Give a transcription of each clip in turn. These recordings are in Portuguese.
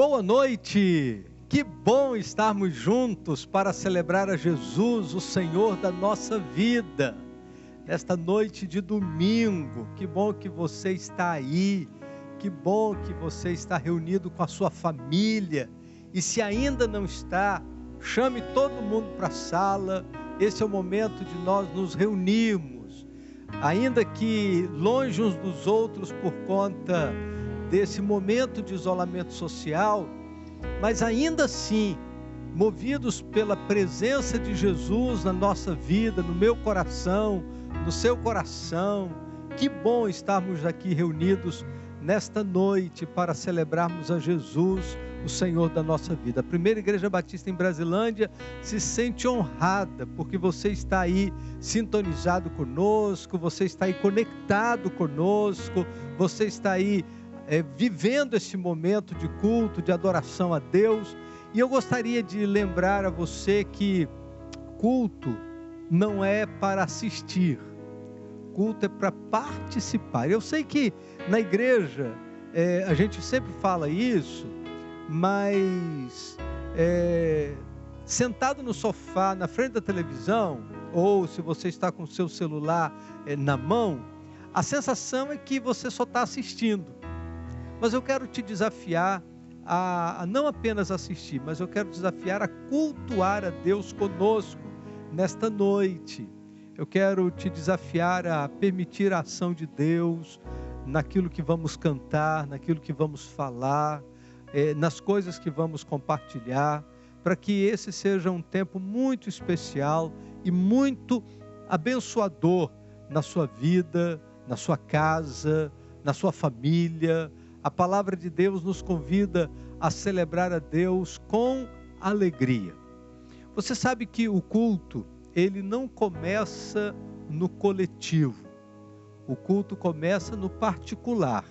Boa noite! Que bom estarmos juntos para celebrar a Jesus, o Senhor da nossa vida. Nesta noite de domingo, que bom que você está aí, que bom que você está reunido com a sua família. E se ainda não está, chame todo mundo para a sala. Esse é o momento de nós nos reunirmos, ainda que longe uns dos outros por conta desse momento de isolamento social, mas ainda assim, movidos pela presença de Jesus na nossa vida, no meu coração, no seu coração. Que bom estarmos aqui reunidos nesta noite para celebrarmos a Jesus, o Senhor da nossa vida. A Primeira Igreja Batista em Brasilândia se sente honrada, porque você está aí sintonizado conosco, você está aí conectado conosco, você está aí vivendo esse momento de culto, de adoração a Deus. E eu gostaria de lembrar a você que culto não é para assistir, culto é para participar. Eu sei que na igreja a gente sempre fala isso, mas sentado no sofá, na frente da televisão, ou se você está com o seu celular na mão, a sensação é que você só está assistindo. Mas eu quero te desafiar a não apenas assistir, mas eu quero desafiar a cultuar a Deus conosco nesta noite. Eu quero te desafiar a permitir a ação de Deus naquilo que vamos cantar, naquilo que vamos falar, nas coisas que vamos compartilhar, para que esse seja um tempo muito especial e muito abençoador na sua vida, na sua casa, na sua família. A palavra de Deus nos convida a celebrar a Deus com alegria. Você sabe que o culto, ele não começa no coletivo. O culto começa no particular.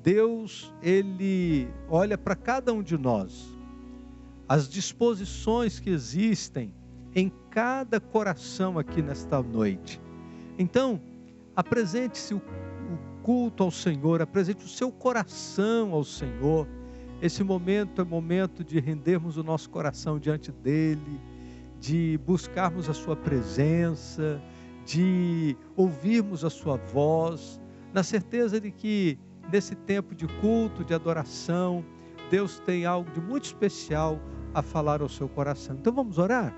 Deus, ele olha para cada um de nós. As disposições que existem em cada coração aqui nesta noite. Então, apresente-se o culto ao Senhor, apresente o seu coração ao Senhor. Esse momento é momento de rendermos o nosso coração diante dEle, de buscarmos a sua presença, de ouvirmos a sua voz, na certeza de que nesse tempo de culto, de adoração, Deus tem algo de muito especial a falar ao seu coração. Então vamos orar?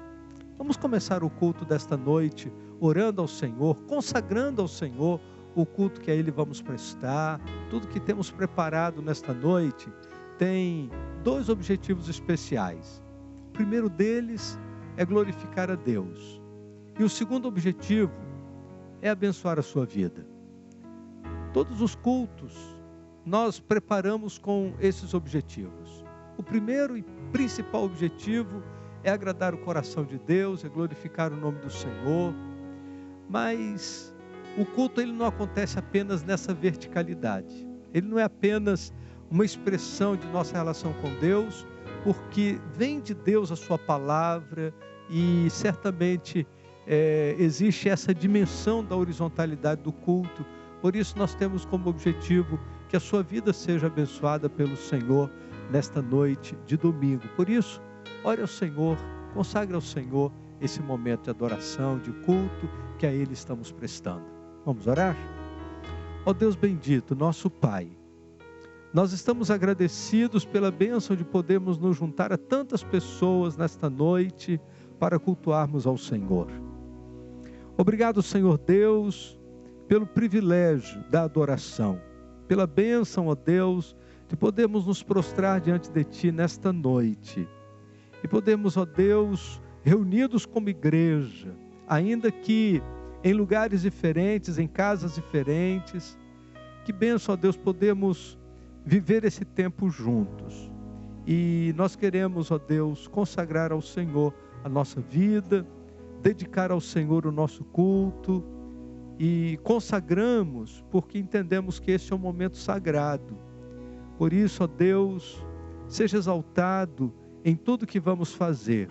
Vamos começar o culto desta noite, orando ao Senhor, consagrando ao Senhor o culto que a Ele vamos prestar. Tudo que temos preparado nesta noite tem dois objetivos especiais. O primeiro deles é glorificar a Deus. E o segundo objetivo é abençoar a sua vida. Todos os cultos nós preparamos com esses objetivos. O primeiro e principal objetivo é agradar o coração de Deus, é glorificar o nome do Senhor. Mas o culto ele não acontece apenas nessa verticalidade. Ele não é apenas uma expressão de nossa relação com Deus, porque vem de Deus a sua palavra e certamente existe essa dimensão da horizontalidade do culto. Por isso nós temos como objetivo que a sua vida seja abençoada pelo Senhor nesta noite de domingo. Por isso, ore ao Senhor, consagre ao Senhor esse momento de adoração, de culto que a Ele estamos prestando. Vamos orar? Ó Deus bendito, nosso Pai, nós estamos agradecidos pela bênção de podermos nos juntar a tantas pessoas nesta noite para cultuarmos ao Senhor. Obrigado, Senhor Deus, pelo privilégio da adoração, pela bênção, ó Deus, de podermos nos prostrar diante de Ti nesta noite e podemos, ó Deus, reunidos como igreja, ainda que em lugares diferentes, em casas diferentes. Que bênção, ó Deus, podemos viver esse tempo juntos. E nós queremos, ó Deus, consagrar ao Senhor a nossa vida, dedicar ao Senhor o nosso culto, e consagramos porque entendemos que esse é um momento sagrado. Por isso, ó Deus, seja exaltado em tudo que vamos fazer.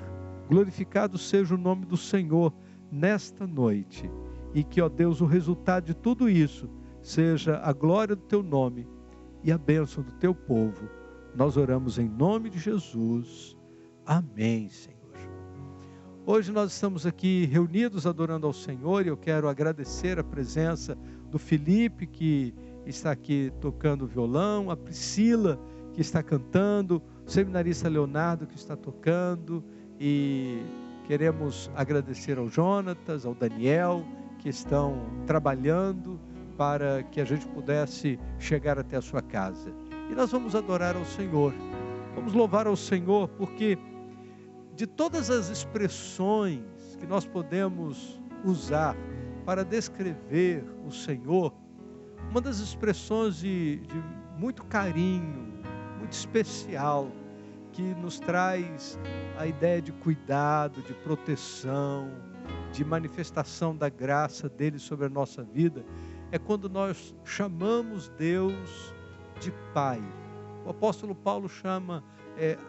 Glorificado seja o nome do Senhor nesta noite. E que, ó Deus, o resultado de tudo isso seja a glória do Teu nome e a bênção do Teu povo. Nós oramos em nome de Jesus. Amém, Senhor. Hoje nós estamos aqui reunidos adorando ao Senhor e eu quero agradecer a presença do Felipe, que está aqui tocando violão, a Priscila, que está cantando, o seminarista Leonardo, que está tocando, e queremos agradecer ao Jonatas, ao Daniel, que estão trabalhando para que a gente pudesse chegar até a sua casa. E nós vamos adorar ao Senhor, vamos louvar ao Senhor, porque de todas as expressões que nós podemos usar para descrever o Senhor, uma das expressões de muito carinho, muito especial, que nos traz a ideia de cuidado, de proteção, de manifestação da graça dele sobre a nossa vida, é quando nós chamamos Deus de Pai. O apóstolo Paulo chama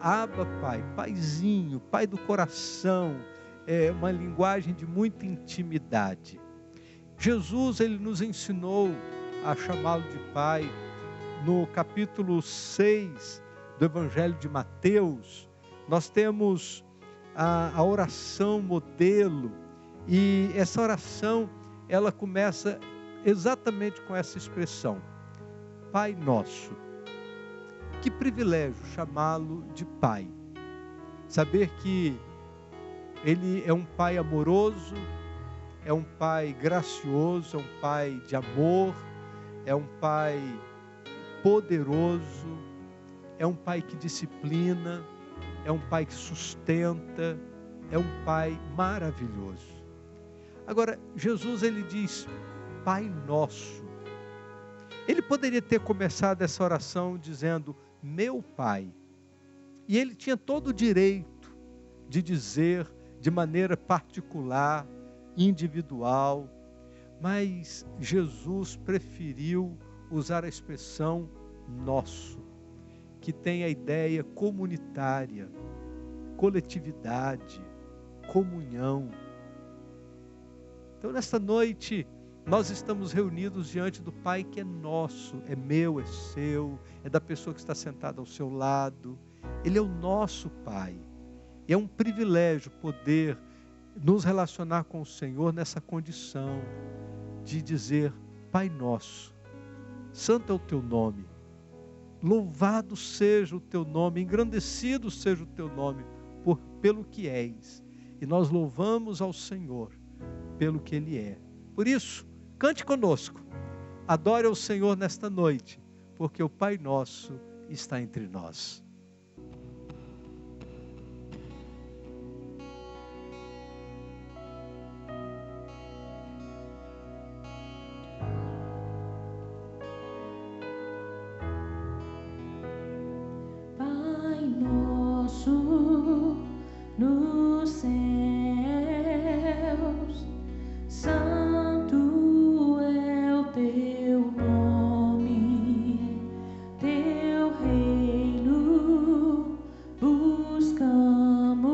Abba Pai, Paizinho, Pai do coração, é uma linguagem de muita intimidade. Jesus, ele nos ensinou a chamá-lo de Pai. No capítulo 6 do Evangelho de Mateus, nós temos a oração modelo, e essa oração, ela começa exatamente com essa expressão, Pai Nosso. Que privilégio chamá-lo de Pai, saber que Ele é um Pai amoroso, é um Pai gracioso, é um Pai de amor, é um Pai poderoso, é um Pai que disciplina, é um Pai que sustenta, é um Pai maravilhoso. Agora, Jesus, ele diz, Pai Nosso. Ele poderia ter começado essa oração dizendo, meu Pai. E ele tinha todo o direito de dizer de maneira particular, individual, mas Jesus preferiu usar a expressão nosso, que tem a ideia comunitária, coletividade, comunhão. Então, nesta noite, nós estamos reunidos diante do Pai que é nosso, é meu, é seu, é da pessoa que está sentada ao seu lado. Ele é o nosso Pai. E é um privilégio poder nos relacionar com o Senhor nessa condição de dizer, Pai nosso, santo é o teu nome, louvado seja o teu nome, engrandecido seja o teu nome, pelo que és. E nós louvamos ao Senhor pelo que Ele é. Por isso, cante conosco, adore ao Senhor nesta noite, porque o Pai Nosso está entre nós. Pai nosso nos céus, santo é o teu nome, teu reino buscamos,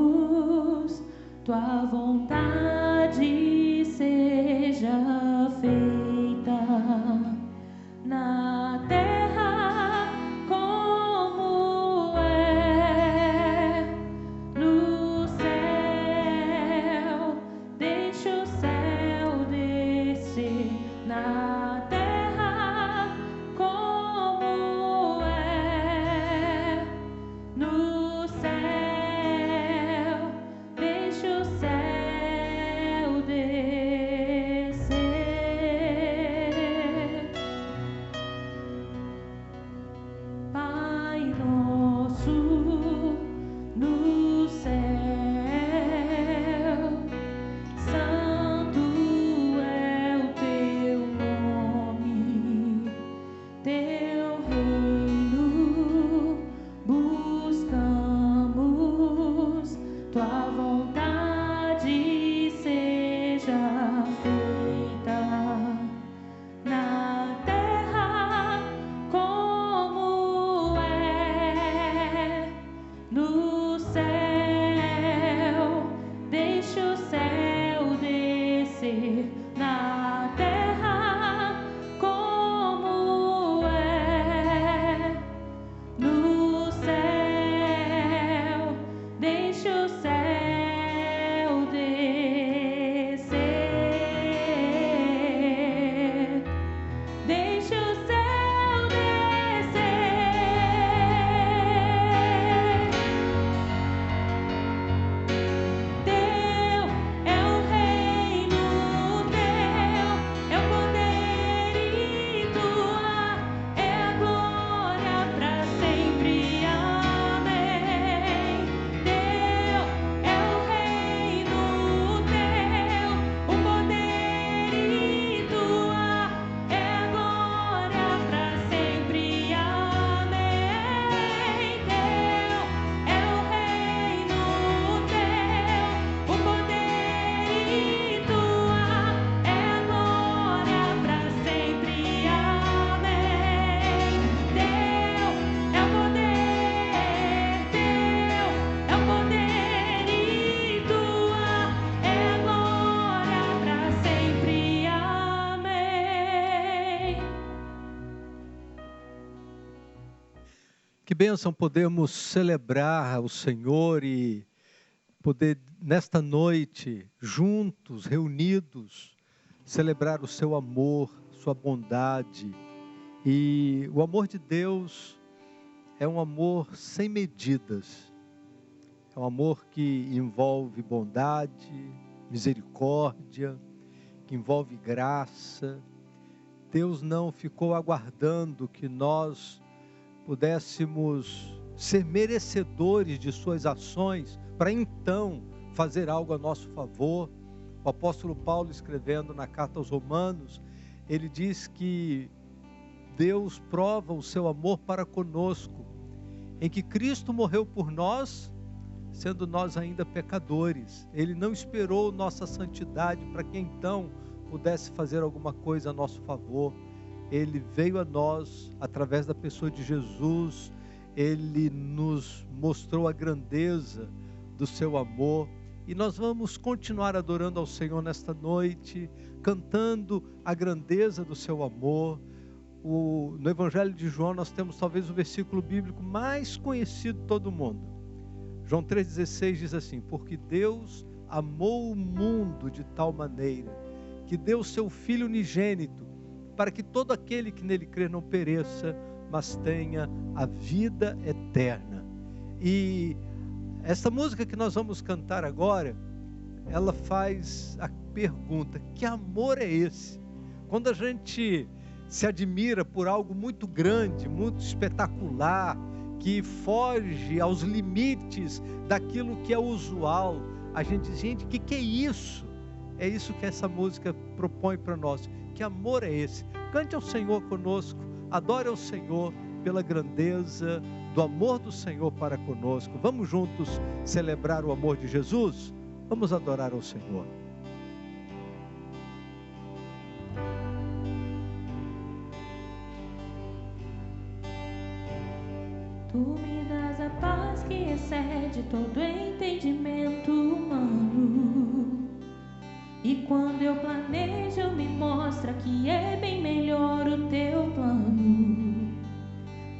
tua vontade seja feita na terra como é no céu. Deixa o céu descer na terra como é no céu. Deixa o céu bênção podermos celebrar o Senhor e poder, nesta noite, juntos, reunidos, celebrar o seu amor, sua bondade. E o amor de Deus é um amor sem medidas. É um amor que envolve bondade, misericórdia, que envolve graça. Deus não ficou aguardando que nós pudéssemos ser merecedores de suas ações para então fazer algo a nosso favor. O apóstolo Paulo, escrevendo na carta aos Romanos, ele diz que Deus prova o seu amor para conosco, em que Cristo morreu por nós, sendo nós ainda pecadores. Ele não esperou nossa santidade para que então pudesse fazer alguma coisa a nosso favor. Ele veio a nós através da pessoa de Jesus. Ele nos mostrou a grandeza do seu amor. E nós vamos continuar adorando ao Senhor nesta noite, cantando a grandeza do seu amor. No Evangelho de João nós temos talvez o versículo bíblico mais conhecido de todo mundo. João 3,16 diz assim: porque Deus amou o mundo de tal maneira que deu o seu Filho unigênito, para que todo aquele que nele crê não pereça, mas tenha a vida eterna. E essa música que nós vamos cantar agora, ela faz a pergunta: que amor é esse? Quando a gente se admira por algo muito grande, muito espetacular, que foge aos limites daquilo que é usual, a gente diz: gente, o que é isso? É isso que essa música propõe para nós. Que amor é esse? Cante ao Senhor conosco, adore ao Senhor pela grandeza do amor do Senhor para conosco. Vamos juntos celebrar o amor de Jesus? Vamos adorar ao Senhor. Tu me das a paz que excede todo entendimento humano. E quando eu planejo, me mostra que é bem melhor o teu plano.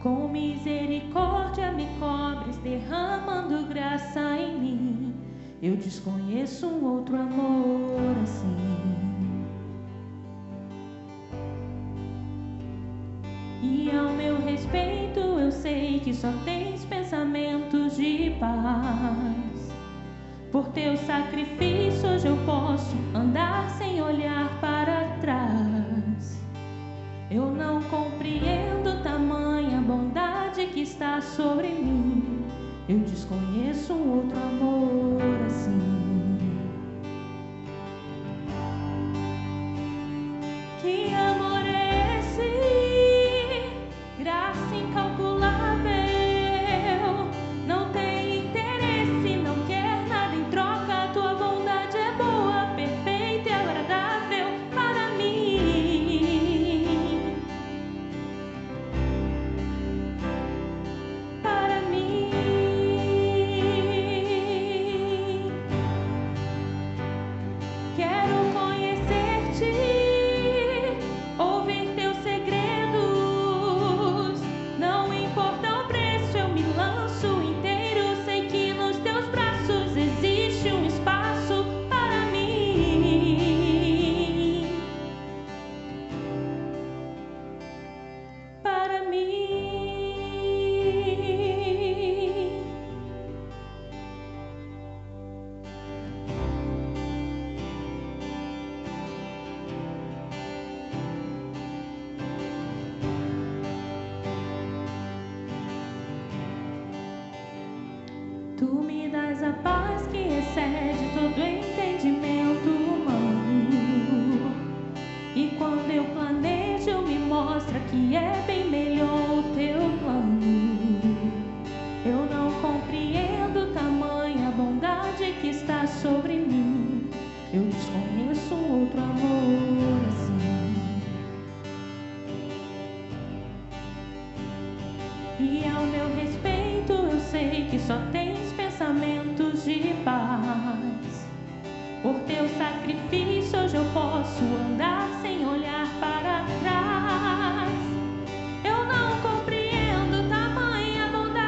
Com misericórdia me cobres, derramando graça em mim. Eu desconheço um outro amor assim. E ao meu respeito eu sei que só tens pensamentos de paz. Por teu sacrifício hoje eu posso andar sem olhar para trás. Eu não compreendo tamanha bondade que está sobre mim. Eu desconheço um outro amor assim. Que amor é esse? Graça incalculável. Não tem interesse, não quer nada em troca. Tua bondade é boa, perfeita e agradável para mim. Para mim. Quero conhecer-te, ouvir teus segredos. Não importa o preço, eu me lanço inteiro. Sei que nos teus braços existe um espaço para mim. Para mim. Tu me das a paz que excede todo entendimento humano. E quando eu planejo, me mostra que é bem melhor o teu plano. Eu não compreendo tamanha bondade que está sobre mim. Eu desconheço um outro amor assim. E ao meu respeito eu sei que só tens pensamentos de paz. Por teu sacrifício hoje eu posso andar sem olhar para trás. Eu não compreendo tamanha bondade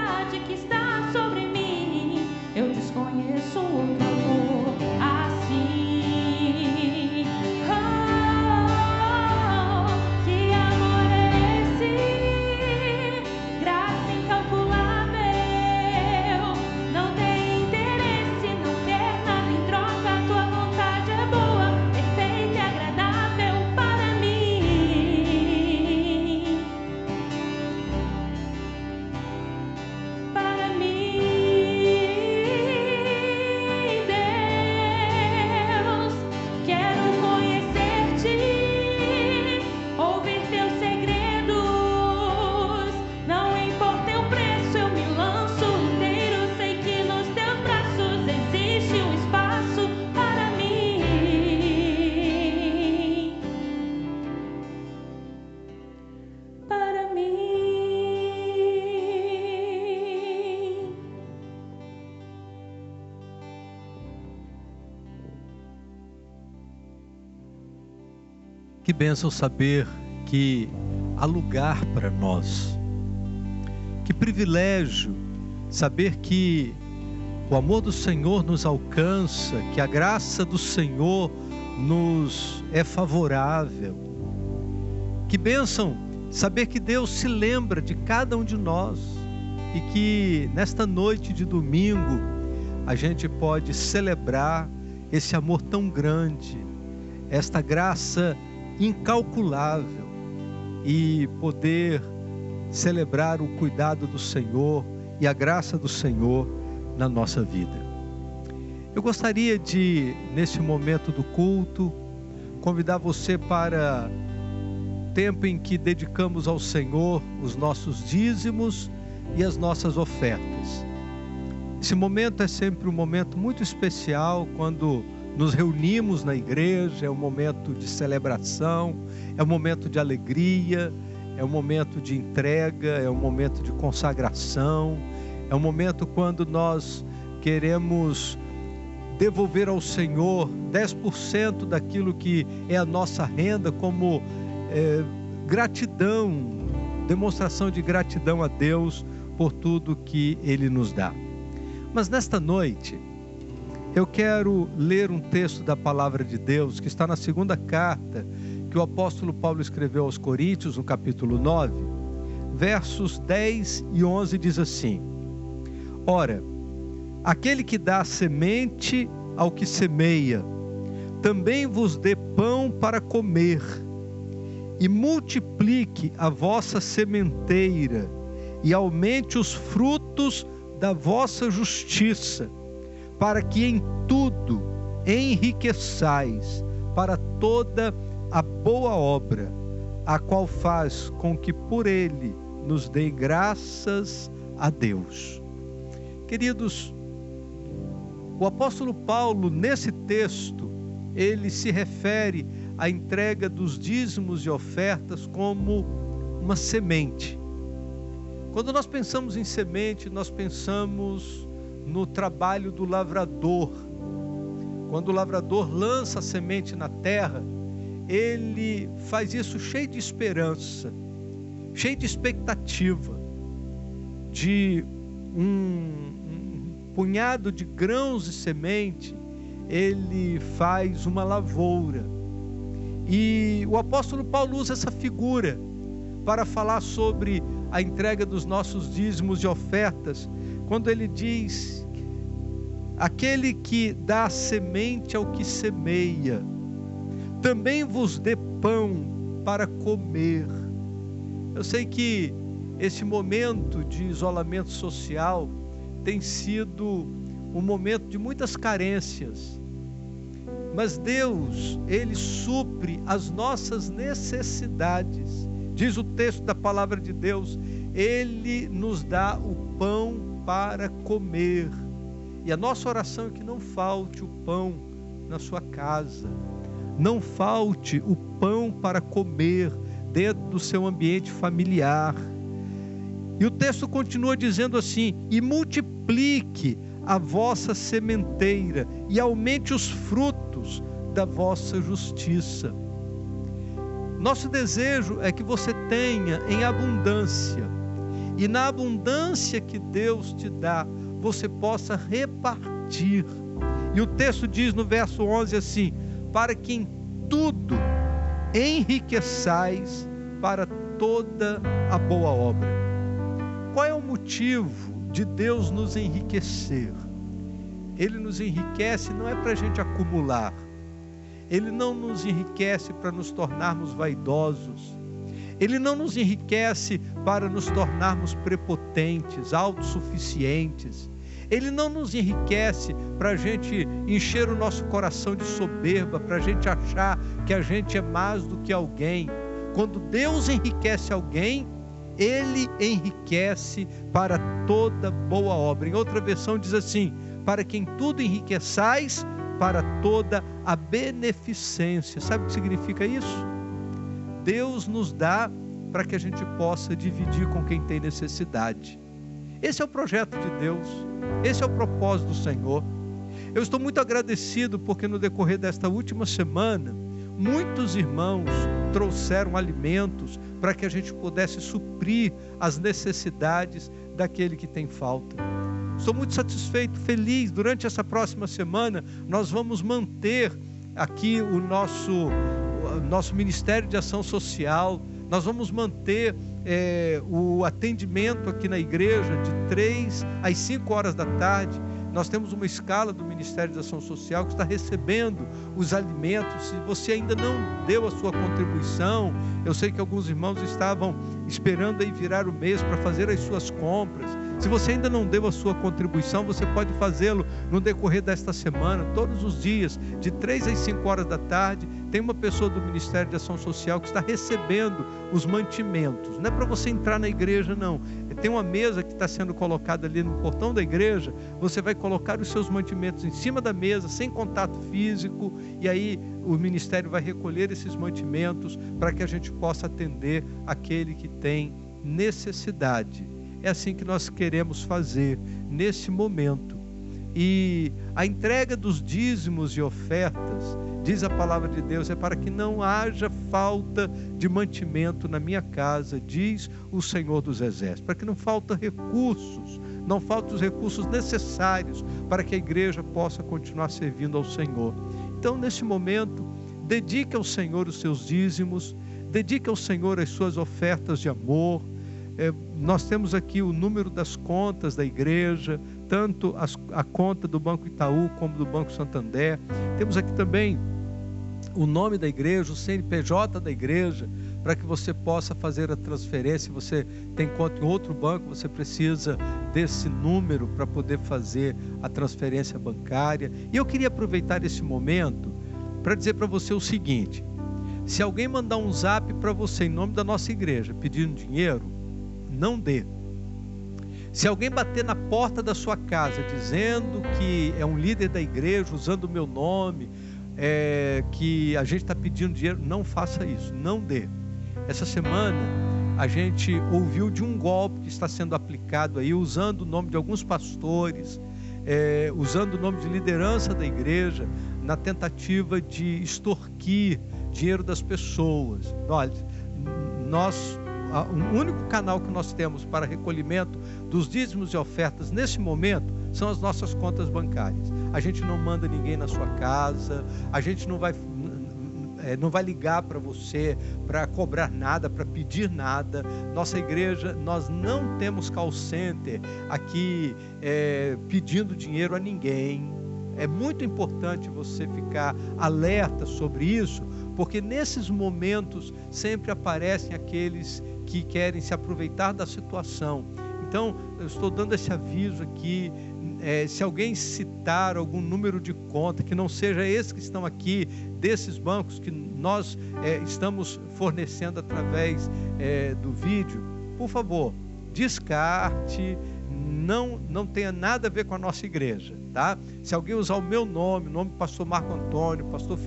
Que bênção saber que há lugar para nós. Que privilégio saber que o amor do Senhor nos alcança, que a graça do Senhor nos é favorável. Que bênção saber que Deus se lembra de cada um de nós e que nesta noite de domingo a gente pode celebrar esse amor tão grande, esta graça incalculável e poder celebrar o cuidado do Senhor e a graça do Senhor na nossa vida. Eu gostaria de, nesse momento do culto, convidar você para o tempo em que dedicamos ao Senhor os nossos dízimos e as nossas ofertas. Esse momento é sempre um momento muito especial quando nos reunimos na igreja, é um momento de celebração, é um momento de alegria, é um momento de entrega, é um momento de consagração, é um momento quando nós queremos devolver ao Senhor 10% daquilo que é a nossa renda como gratidão, demonstração de gratidão a Deus por tudo que Ele nos dá. Mas nesta noite, eu quero ler um texto da palavra de Deus que está na segunda carta que o apóstolo Paulo escreveu aos Coríntios, no capítulo 9, versos 10 e 11, diz assim: Ora, aquele que dá semente ao que semeia, também vos dê pão para comer, e multiplique a vossa sementeira, e aumente os frutos da vossa justiça, para que em tudo enriqueçais para toda a boa obra, a qual faz com que por ele nos dê graças a Deus. Queridos, o apóstolo Paulo, nesse texto, ele se refere à entrega dos dízimos e ofertas como uma semente. Quando nós pensamos em semente, nós pensamos no trabalho do lavrador. Quando o lavrador lança a semente na terra, ele faz isso cheio de esperança, cheio de expectativa, de um punhado de grãos de semente, ele faz uma lavoura. E o apóstolo Paulo usa essa figura para falar sobre a entrega dos nossos dízimos e ofertas, quando ele diz: aquele que dá semente ao que semeia, também vos dê pão para comer. Eu sei que esse momento de isolamento social tem sido um momento de muitas carências, mas Deus, Ele supre as nossas necessidades. Diz o texto da palavra de Deus, Ele nos dá o pão para comer. E a nossa oração é que não falte o pão na sua casa, não falte o pão para comer dentro do seu ambiente familiar. E o texto continua dizendo assim: e multiplique a vossa sementeira e aumente os frutos da vossa justiça. Nosso desejo é que você tenha em abundância, e na abundância que Deus te dá, você possa repartir. E o texto diz no verso 11 assim: para que em tudo enriqueçais para toda a boa obra. Qual é o motivo de Deus nos enriquecer? Ele nos enriquece não é para a gente acumular. Ele não nos enriquece para nos tornarmos vaidosos. Ele não nos enriquece para nos tornarmos prepotentes, autossuficientes. Ele não nos enriquece para a gente encher o nosso coração de soberba, para a gente achar que a gente é mais do que alguém. Quando Deus enriquece alguém, Ele enriquece para toda boa obra. Em outra versão diz assim: para que em tudo enriqueçais para toda a beneficência. Sabe o que significa isso? Deus nos dá para que a gente possa dividir com quem tem necessidade. Esse é o projeto de Deus, esse é o propósito do Senhor. Eu estou muito agradecido porque no decorrer desta última semana, muitos irmãos trouxeram alimentos para que a gente pudesse suprir as necessidades daquele que tem falta. Estou muito satisfeito, feliz. Durante essa próxima semana, nós vamos manter aqui o nosso Ministério de Ação Social. Nós vamos manter o atendimento aqui na igreja de 3 às 5 horas da tarde. Nós temos uma escala do Ministério de Ação Social que está recebendo os alimentos. Se você ainda não deu a sua contribuição, eu sei que alguns irmãos estavam esperando aí virar o mês para fazer as suas compras. Se você ainda não deu a sua contribuição, você pode fazê-lo no decorrer desta semana, todos os dias, de 3 às 5 horas da tarde. Tem uma pessoa do Ministério de Ação Social que está recebendo os mantimentos. Não é para você entrar na igreja, não. Tem uma mesa que está sendo colocada ali no portão da igreja. Você vai colocar os seus mantimentos em cima da mesa, sem contato físico, e aí o ministério vai recolher esses mantimentos para que a gente possa atender aquele que tem necessidade. É assim que nós queremos fazer nesse momento. E a entrega dos dízimos e ofertas, diz a palavra de Deus, é para que não haja falta de mantimento na minha casa, diz o Senhor dos Exércitos, para que não faltem recursos, não faltem os recursos necessários para que a igreja possa continuar servindo ao Senhor. Então, nesse momento, dedique ao Senhor os seus dízimos, dedique ao Senhor as suas ofertas de amor. Nós temos aqui o número das contas da igreja, tanto a conta do Banco Itaú como do Banco Santander. Temos aqui também o nome da igreja, o CNPJ da igreja, para que você possa fazer a transferência. Se você tem conta em outro banco, você precisa desse número para poder fazer a transferência bancária. E eu queria aproveitar esse momento para dizer para você o seguinte: se alguém mandar um zap para você em nome da nossa igreja pedindo dinheiro, não dê. Se alguém bater na porta da sua casa dizendo que é um líder da igreja, usando o meu nome, que a gente está pedindo dinheiro, não faça isso, não dê. Essa semana a gente ouviu de um golpe que está sendo aplicado aí, usando o nome de alguns pastores, usando o nome de liderança da igreja, na tentativa de extorquir dinheiro das pessoas. Olha, o único canal que nós temos para recolhimento dos dízimos e ofertas nesse momento são as nossas contas bancárias. A gente não manda ninguém na sua casa, a gente não vai ligar para você para cobrar nada, para pedir nada. Nossa igreja, nós não temos call center aqui pedindo dinheiro a ninguém. É muito importante você ficar alerta sobre isso, porque nesses momentos sempre aparecem aqueles que querem se aproveitar da situação. Então, eu estou dando esse aviso aqui. Se alguém citar algum número de conta que não seja esses que estão aqui, desses bancos que nós estamos fornecendo através do vídeo, por favor, descarte. Não tenha nada a ver com a nossa igreja, tá? Se alguém usar o meu nome, o nome do pastor Marco Antônio, pastor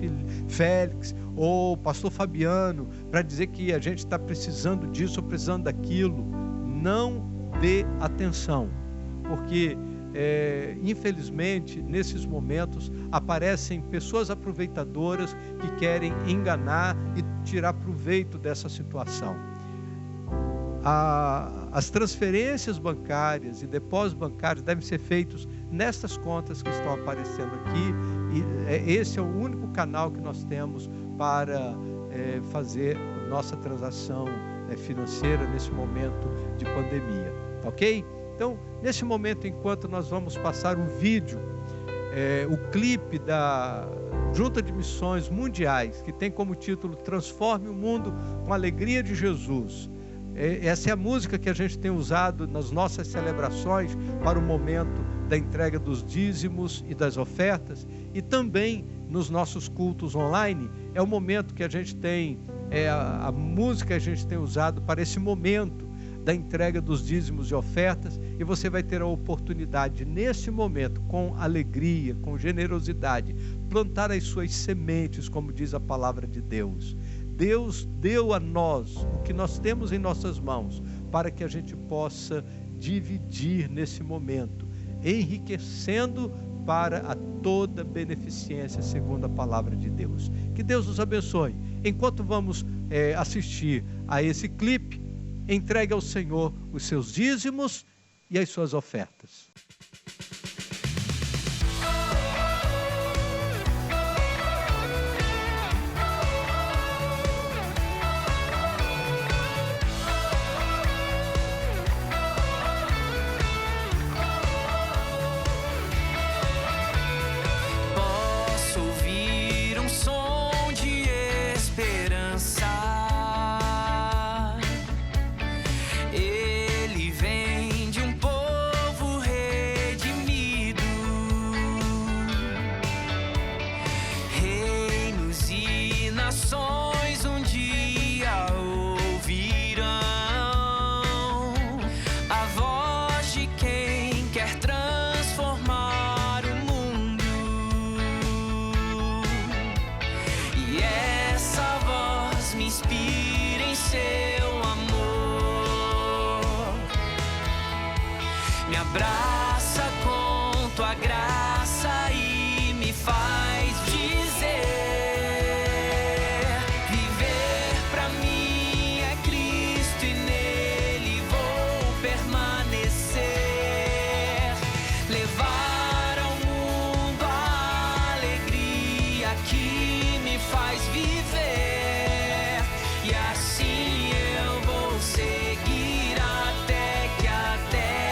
Félix ou pastor Fabiano, para dizer que a gente está precisando disso ou precisando daquilo, não dê atenção, porque infelizmente nesses momentos aparecem pessoas aproveitadoras que querem enganar e tirar proveito dessa situação. As transferências bancárias e depósitos bancários devem ser feitos nestas contas que estão aparecendo aqui, e esse é o único canal que nós temos para fazer nossa transação financeira nesse momento de pandemia, ok? Então, nesse momento, enquanto nós vamos passar um vídeo, o clipe da Junta de Missões Mundiais, que tem como título Transforme o Mundo com a Alegria de Jesus. Essa é a música que a gente tem usado nas nossas celebrações para o momento da entrega dos dízimos e das ofertas, e também nos nossos cultos online. É o momento que a gente tem, a música que a gente tem usado para esse momento da entrega dos dízimos e ofertas, e você vai ter a oportunidade nesse momento, com alegria, com generosidade, plantar as suas sementes, como diz a palavra de Deus. Deus deu a nós o que nós temos em nossas mãos, para que a gente possa dividir nesse momento, enriquecendo para a toda beneficência segundo a palavra de Deus. Que Deus nos abençoe. Enquanto vamos assistir a esse clipe, entregue ao Senhor os seus dízimos e as suas ofertas. Abraça com tua graça e me faz dizer: viver pra mim é Cristo e nele vou permanecer. Levar ao mundo a alegria que me faz viver, e assim eu vou seguir até que a terra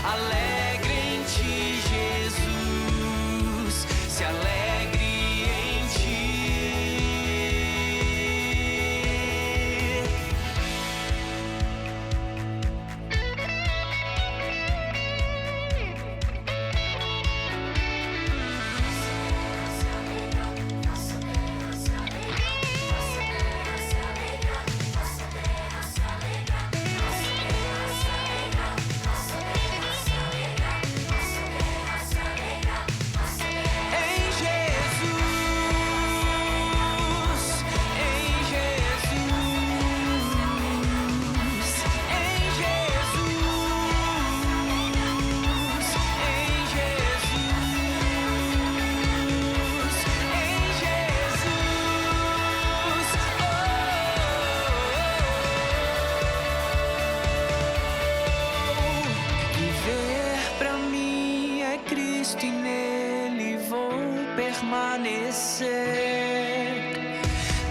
alegre em ti, Jesus, se alegre em ti.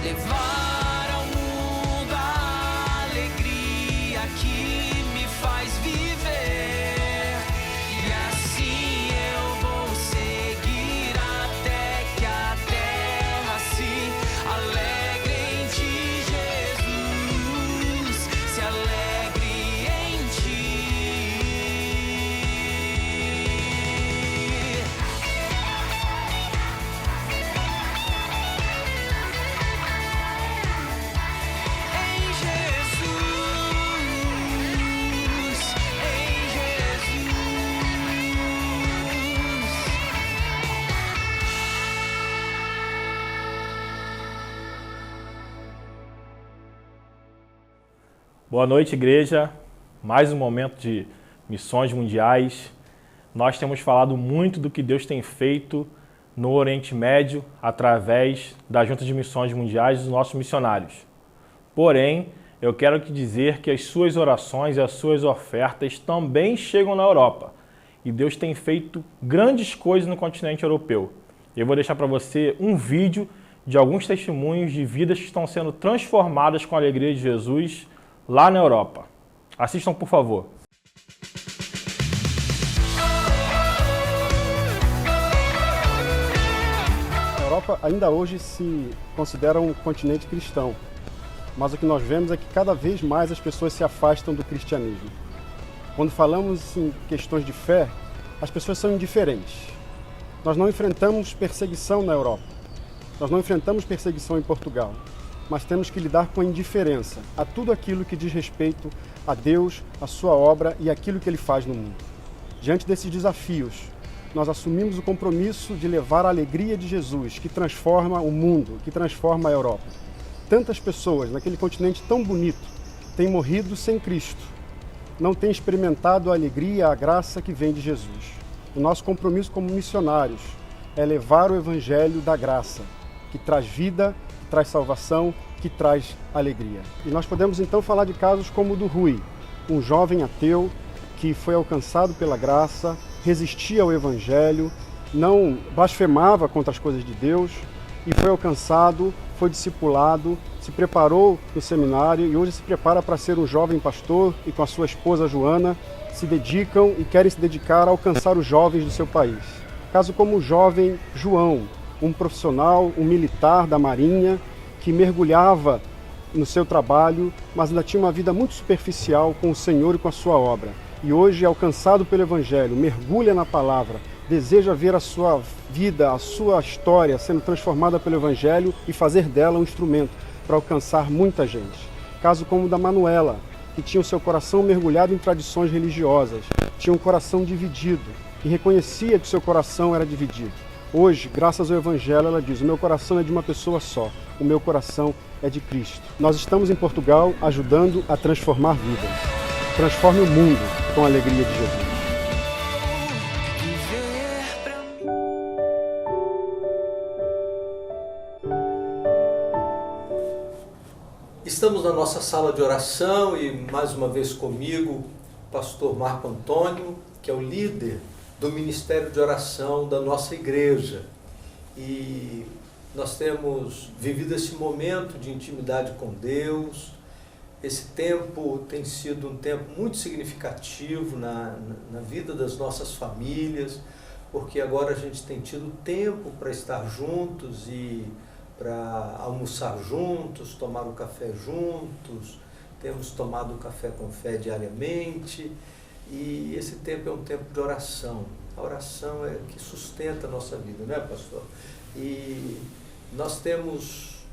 Levar ao mundo a alegria que me faz viver, e assim eu vou seguir até que a terra se alegre em ti, Jesus, se alegre em ti. Boa noite, igreja. Mais um momento de missões mundiais. Nós temos falado muito do que Deus tem feito no Oriente Médio através da Junta de Missões Mundiais dos nossos missionários. Porém, eu quero te dizer que as suas orações e as suas ofertas também chegam na Europa. E Deus tem feito grandes coisas no continente europeu. Eu vou deixar para você um vídeo de alguns testemunhos de vidas que estão sendo transformadas com a alegria de Jesus lá na Europa. Assistam, por favor. A Europa ainda hoje se considera um continente cristão, mas o que nós vemos é que cada vez mais as pessoas se afastam do cristianismo. Quando falamos em questões de fé, as pessoas são indiferentes. Nós não enfrentamos perseguição na Europa, nós não enfrentamos perseguição em Portugal, mas temos que lidar com a indiferença a tudo aquilo que diz respeito a Deus, a sua obra e aquilo que Ele faz no mundo. Diante desses desafios, nós assumimos o compromisso de levar a alegria de Jesus, que transforma o mundo, que transforma a Europa. Tantas pessoas naquele continente tão bonito têm morrido sem Cristo, não têm experimentado a alegria, a graça que vem de Jesus. O nosso compromisso como missionários é levar o Evangelho da graça, que traz vida, que traz salvação, que traz alegria. E nós podemos então falar de casos como o do Rui, um jovem ateu que foi alcançado pela graça, resistia ao Evangelho, não blasfemava contra as coisas de Deus e foi alcançado, foi discipulado, se preparou no seminário e hoje se prepara para ser um jovem pastor e com a sua esposa Joana se dedicam e querem se dedicar a alcançar os jovens do seu país. Caso como o jovem João, um profissional, um militar da Marinha que mergulhava no seu trabalho, mas ainda tinha uma vida muito superficial com o Senhor e com a sua obra. E hoje, alcançado pelo Evangelho, mergulha na palavra, deseja ver a sua vida, a sua história sendo transformada pelo Evangelho e fazer dela um instrumento para alcançar muita gente. Caso como o da Manuela, que tinha o seu coração mergulhado em tradições religiosas, tinha um coração dividido e reconhecia que o seu coração era dividido. Hoje, graças ao Evangelho, ela diz: o meu coração é de uma pessoa só, o meu coração é de Cristo. Nós estamos em Portugal ajudando a transformar vidas. Transforme o mundo com a alegria de Jesus. Estamos na nossa sala de oração e mais uma vez comigo, o pastor Marco Antônio, que é o líder do Ministério de Oração da nossa igreja. E nós temos vivido esse momento de intimidade com Deus. Esse tempo tem sido um tempo muito significativo na vida das nossas famílias, porque agora a gente tem tido tempo para estar juntos e para almoçar juntos, tomar um café juntos, temos tomado café com fé diariamente, e esse tempo é um tempo de oração. A oração é que sustenta a nossa vida, não é, pastor? E nós temos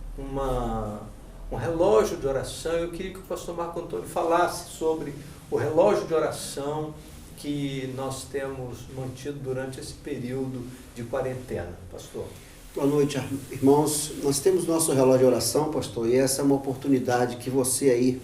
um relógio de oração. Eu queria que o pastor Marco Antônio falasse sobre o relógio de oração que nós temos mantido durante esse período de quarentena, pastor. Boa noite, irmãos. Nós temos nosso relógio de oração, pastor, e essa é uma oportunidade que você aí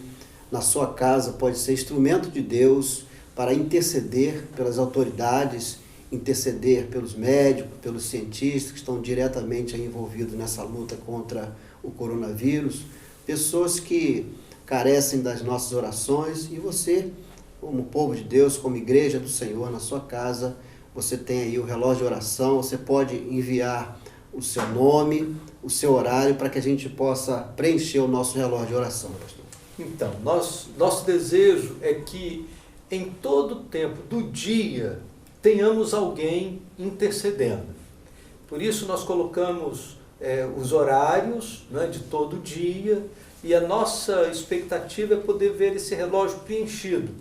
na sua casa pode ser instrumento de Deus para interceder pelas autoridades, interceder pelos médicos, pelos cientistas que estão diretamente envolvidos nessa luta contra o coronavírus, pessoas que carecem das nossas orações, e você, como povo de Deus, como igreja do Senhor, na sua casa, você tem aí o relógio de oração, você pode enviar o seu nome, o seu horário, para que a gente possa preencher o nosso relógio de oração, pastor. Então, nosso desejo é que em todo o tempo do dia tenhamos alguém intercedendo. Por isso nós colocamos os horários, né, de todo dia, e a nossa expectativa é poder ver esse relógio preenchido.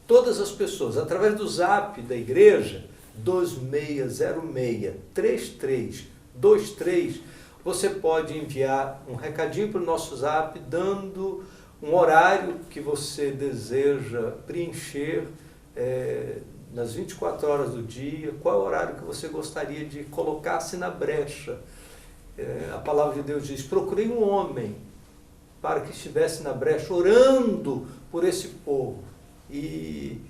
Todas as pessoas, através do zap da igreja, 2606-3323, você pode enviar um recadinho para o nosso zap, dando um horário que você deseja preencher nas 24 horas do dia, qual é o horário que você gostaria de colocar-se na brecha. A palavra de Deus diz: procurei um homem para que estivesse na brecha orando por esse povo. E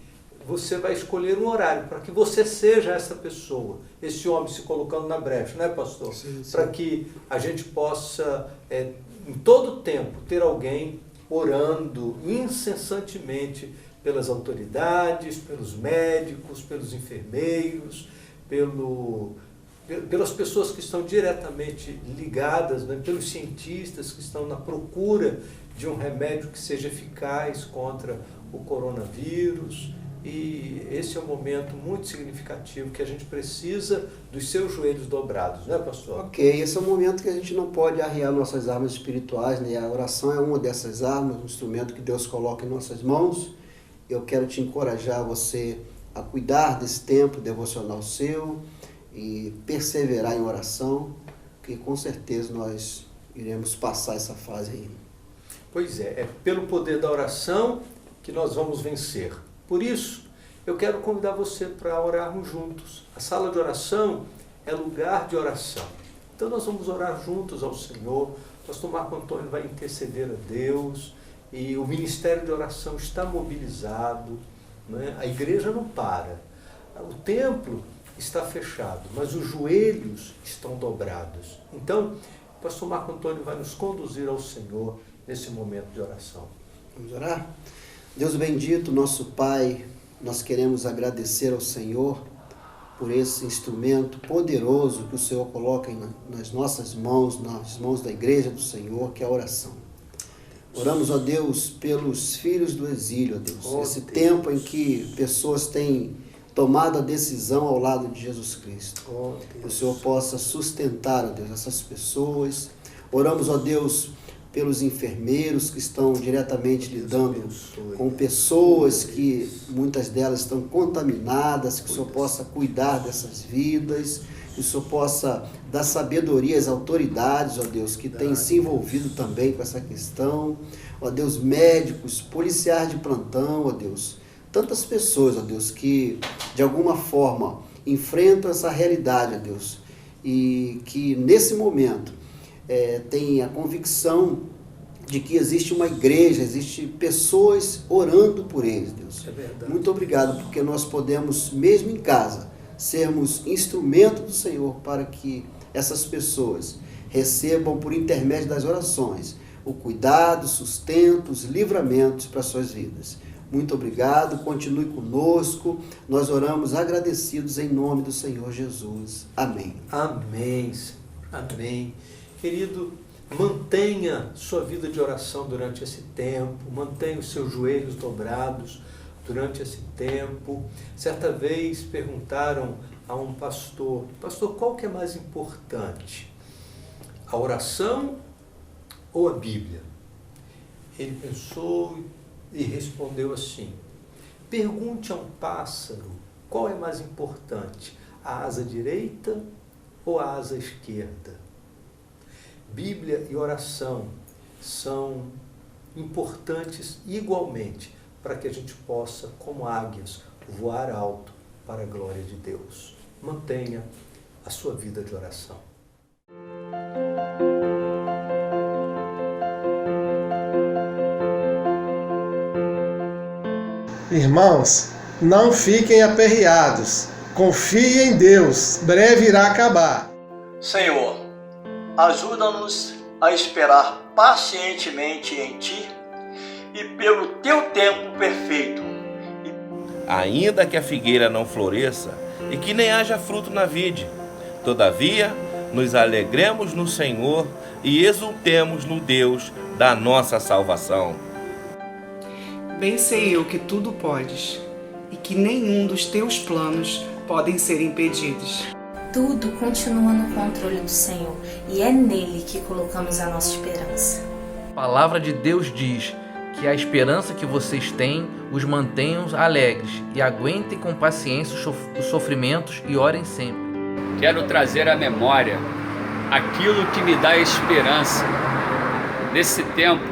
você vai escolher um horário para que você seja essa pessoa, esse homem se colocando na brecha, não é, pastor? Sim, sim. Para que a gente possa, em todo tempo, ter alguém orando incessantemente pelas autoridades, pelos médicos, pelos enfermeiros, pelas pessoas que estão diretamente ligadas, né, pelos cientistas que estão na procura de um remédio que seja eficaz contra o coronavírus. E esse é um momento muito significativo que a gente precisa dos seus joelhos dobrados, né, pastor? Ok, esse é um momento que a gente não pode arriar nossas armas espirituais, né? A oração é uma dessas armas, um instrumento que Deus coloca em nossas mãos. Eu quero te encorajar você a cuidar desse tempo devocional seu e perseverar em oração, que com certeza nós iremos passar essa fase aí. Pois é pelo poder da oração que nós vamos vencer. Por isso, eu quero convidar você para orarmos juntos. A sala de oração é lugar de oração. Então nós vamos orar juntos ao Senhor. O pastor Marco Antônio vai interceder a Deus e o Ministério de Oração está mobilizado, né? A igreja não para. O templo está fechado, mas os joelhos estão dobrados. Então, o pastor Marco Antônio vai nos conduzir ao Senhor nesse momento de oração. Vamos orar? Deus bendito, nosso Pai, nós queremos agradecer ao Senhor por esse instrumento poderoso que o Senhor coloca nas nossas mãos, nas mãos da igreja do Senhor, que é a oração. Oramos, ó Deus, pelos filhos do exílio, ó Deus. Esse tempo em que pessoas têm tomado a decisão ao lado de Jesus Cristo. Que o Senhor possa sustentar, ó Deus, essas pessoas. Oramos, ó Deus, pelos enfermeiros que estão diretamente lidando com pessoas que muitas delas estão contaminadas, que o Senhor possa cuidar dessas vidas, que o Senhor possa dar sabedoria às autoridades, ó Deus, que têm se envolvido também com essa questão, ó Deus, médicos, policiais de plantão, ó Deus, tantas pessoas, ó Deus, que de alguma forma enfrentam essa realidade, ó Deus, e que nesse momento tem a convicção de que existe uma igreja, existe pessoas orando por eles, Deus. É verdade. Muito obrigado, porque nós podemos, mesmo em casa, sermos instrumento do Senhor para que essas pessoas recebam, por intermédio das orações, o cuidado, sustento, os livramentos para suas vidas. Muito obrigado, continue conosco, nós oramos agradecidos em nome do Senhor Jesus. Amém. Amém. Amém. Querido, mantenha sua vida de oração durante esse tempo, mantenha os seus joelhos dobrados durante esse tempo. Certa vez perguntaram a um pastor, qual que é mais importante? A oração ou a Bíblia? Ele pensou e respondeu assim: pergunte a um pássaro qual é mais importante, a asa direita ou a asa esquerda? Bíblia e oração são importantes igualmente para que a gente possa, como águias, voar alto para a glória de Deus. Mantenha a sua vida de oração. Irmãos, não fiquem aperreados. Confiem em Deus, breve irá acabar. Senhor, ajuda-nos a esperar pacientemente em Ti e pelo Teu tempo perfeito. Ainda que a figueira não floresça e que nem haja fruto na vide, todavia nos alegremos no Senhor e exultemos no Deus da nossa salvação. Bem sei eu que tudo podes e que nenhum dos Teus planos podem ser impedidos. Tudo continua no controle do Senhor e é nele que colocamos a nossa esperança. A palavra de Deus diz que a esperança que vocês têm os mantenham alegres e aguentem com paciência os sofrimentos e orem sempre. Quero trazer à memória aquilo que me dá esperança. Nesse tempo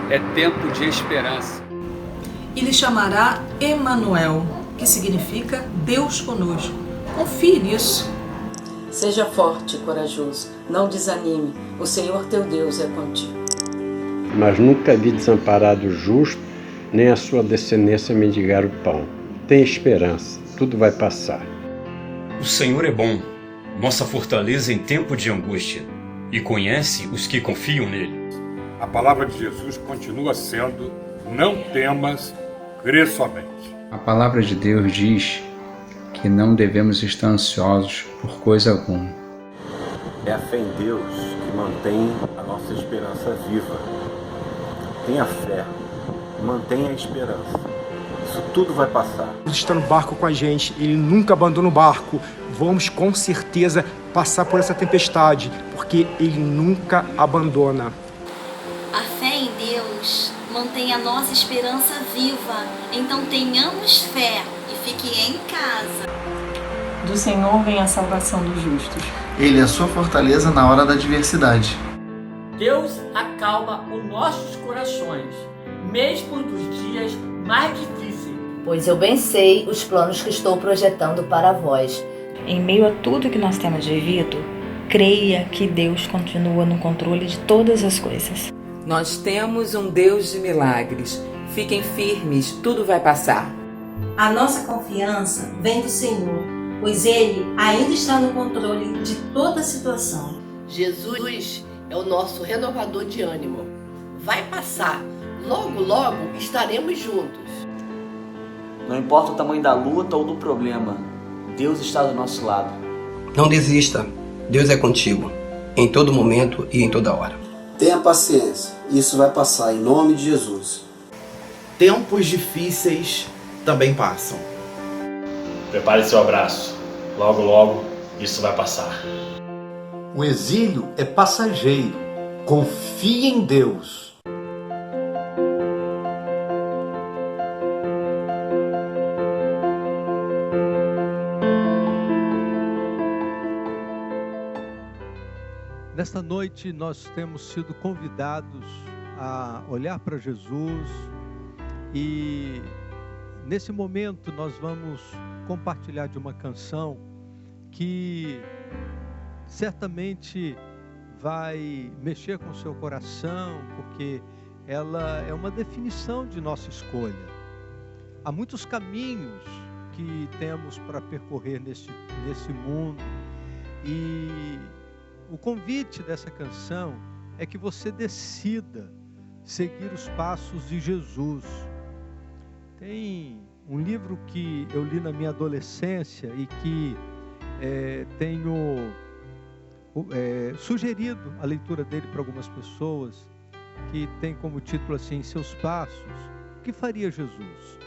é tempo de esperança. E lhe chamará Emanuel, que significa Deus conosco. Confie nisso. Seja forte e corajoso, não desanime, o Senhor teu Deus é contigo. Mas nunca vi desamparado o justo, nem a sua descendência mendigar o pão. Tem esperança, tudo vai passar. O Senhor é bom, nossa fortaleza em tempo de angústia, e conhece os que confiam nele. A palavra de Jesus continua sendo: não temas, crê somente. A palavra de Deus diz que não devemos estar ansiosos por coisa alguma. É a fé em Deus que mantém a nossa esperança viva. Tenha fé, mantenha a esperança. Isso tudo vai passar. Ele está no barco com a gente, ele nunca abandona o barco. Vamos com certeza passar por essa tempestade, porque ele nunca abandona. A fé em Deus mantém a nossa esperança viva, então tenhamos fé e fique em casa. Do Senhor vem a salvação dos justos. Ele é a sua fortaleza na hora da adversidade. Deus acalma os nossos corações, mesmo nos dias mais difíceis. Pois eu bem sei os planos que estou projetando para vós. Em meio a tudo que nós temos vivido, creia que Deus continua no controle de todas as coisas. Nós temos um Deus de milagres. Fiquem firmes, tudo vai passar. A nossa confiança vem do Senhor. pois Ele ainda está no controle de toda a situação. Jesus é o nosso renovador de ânimo. Vai passar. Logo, logo estaremos juntos. Não importa o tamanho da luta ou do problema, Deus está do nosso lado. Não desista. Deus é contigo, em todo momento e em toda hora. Tenha paciência. Isso vai passar em nome de Jesus. Tempos difíceis também passam. Prepare seu abraço. Logo, logo, isso vai passar. O exílio é passageiro. Confie em Deus. Nesta noite nós temos sido convidados a olhar para Jesus e nesse momento nós vamos compartilhar de uma canção que certamente vai mexer com o seu coração, porque ela é uma definição de nossa escolha. Há muitos caminhos que temos para percorrer nesse mundo e o convite dessa canção é que você decida seguir os passos de Jesus. Tem um livro que eu li na minha adolescência e que tenho sugerido a leitura dele para algumas pessoas, que tem como título assim, Seus Passos, o que faria Jesus?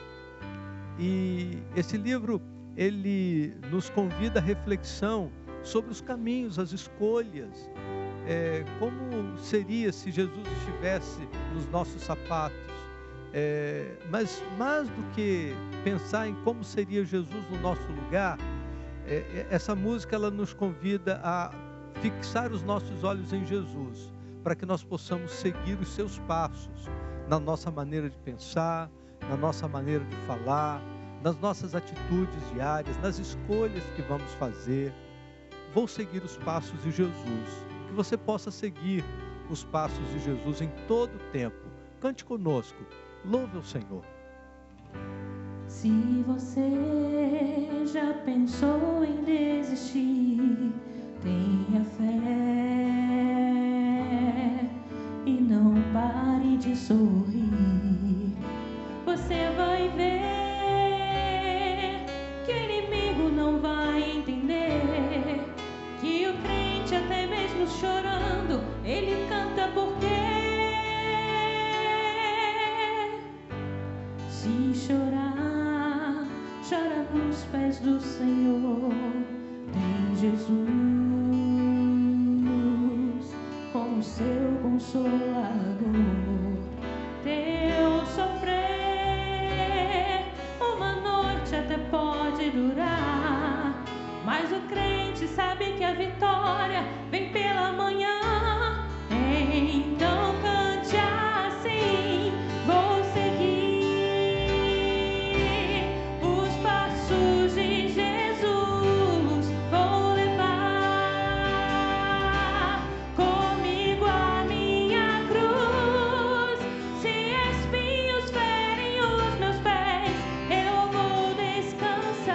E esse livro, ele nos convida à reflexão sobre os caminhos, as escolhas, como seria se Jesus estivesse nos nossos sapatos, mas mais do que pensar em como seria Jesus no nosso lugar, essa música ela nos convida a fixar os nossos olhos em Jesus, para que nós possamos seguir os seus passos, na nossa maneira de pensar, na nossa maneira de falar, nas nossas atitudes diárias, nas escolhas que vamos fazer. Vou seguir os passos de Jesus, que você possa seguir os passos de Jesus em todo o tempo. Cante conosco, louve o Senhor. Se você já pensou em desistir, tenha fé e não pare de sorrir. Você vai ver que o inimigo não vai entender, que o crente até mesmo chorando, ele canta porque se chorar, chora nos pés do Senhor. Tem Jesus como seu consolador. Teu sofrer uma noite até pode durar, mas o crente sabe que a vitória vem pela manhã. Então cante assim: vou seguir os passos de Jesus, vou levar comigo a minha cruz. Se espinhos ferem os meus pés, eu vou descansar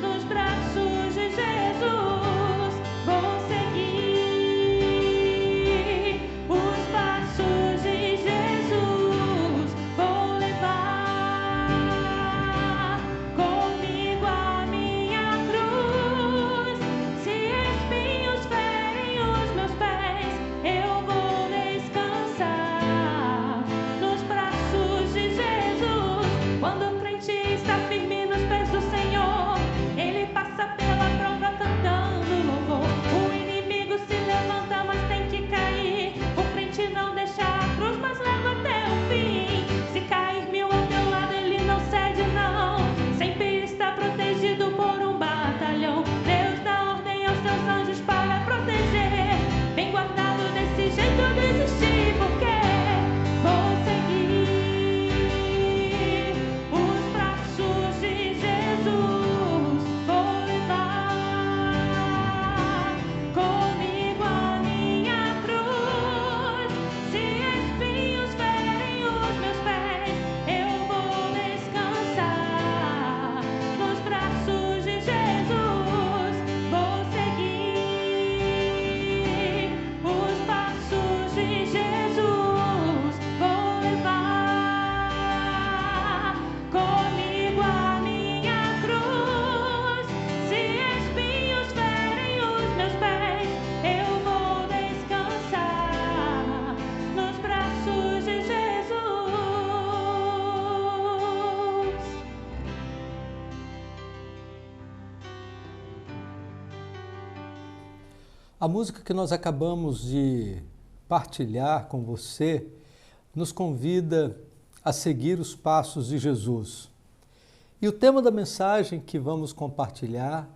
nos braços de Jesus. Vou seguir A música que nós acabamos de partilhar com você nos convida a seguir os passos de Jesus. E o tema da mensagem que vamos compartilhar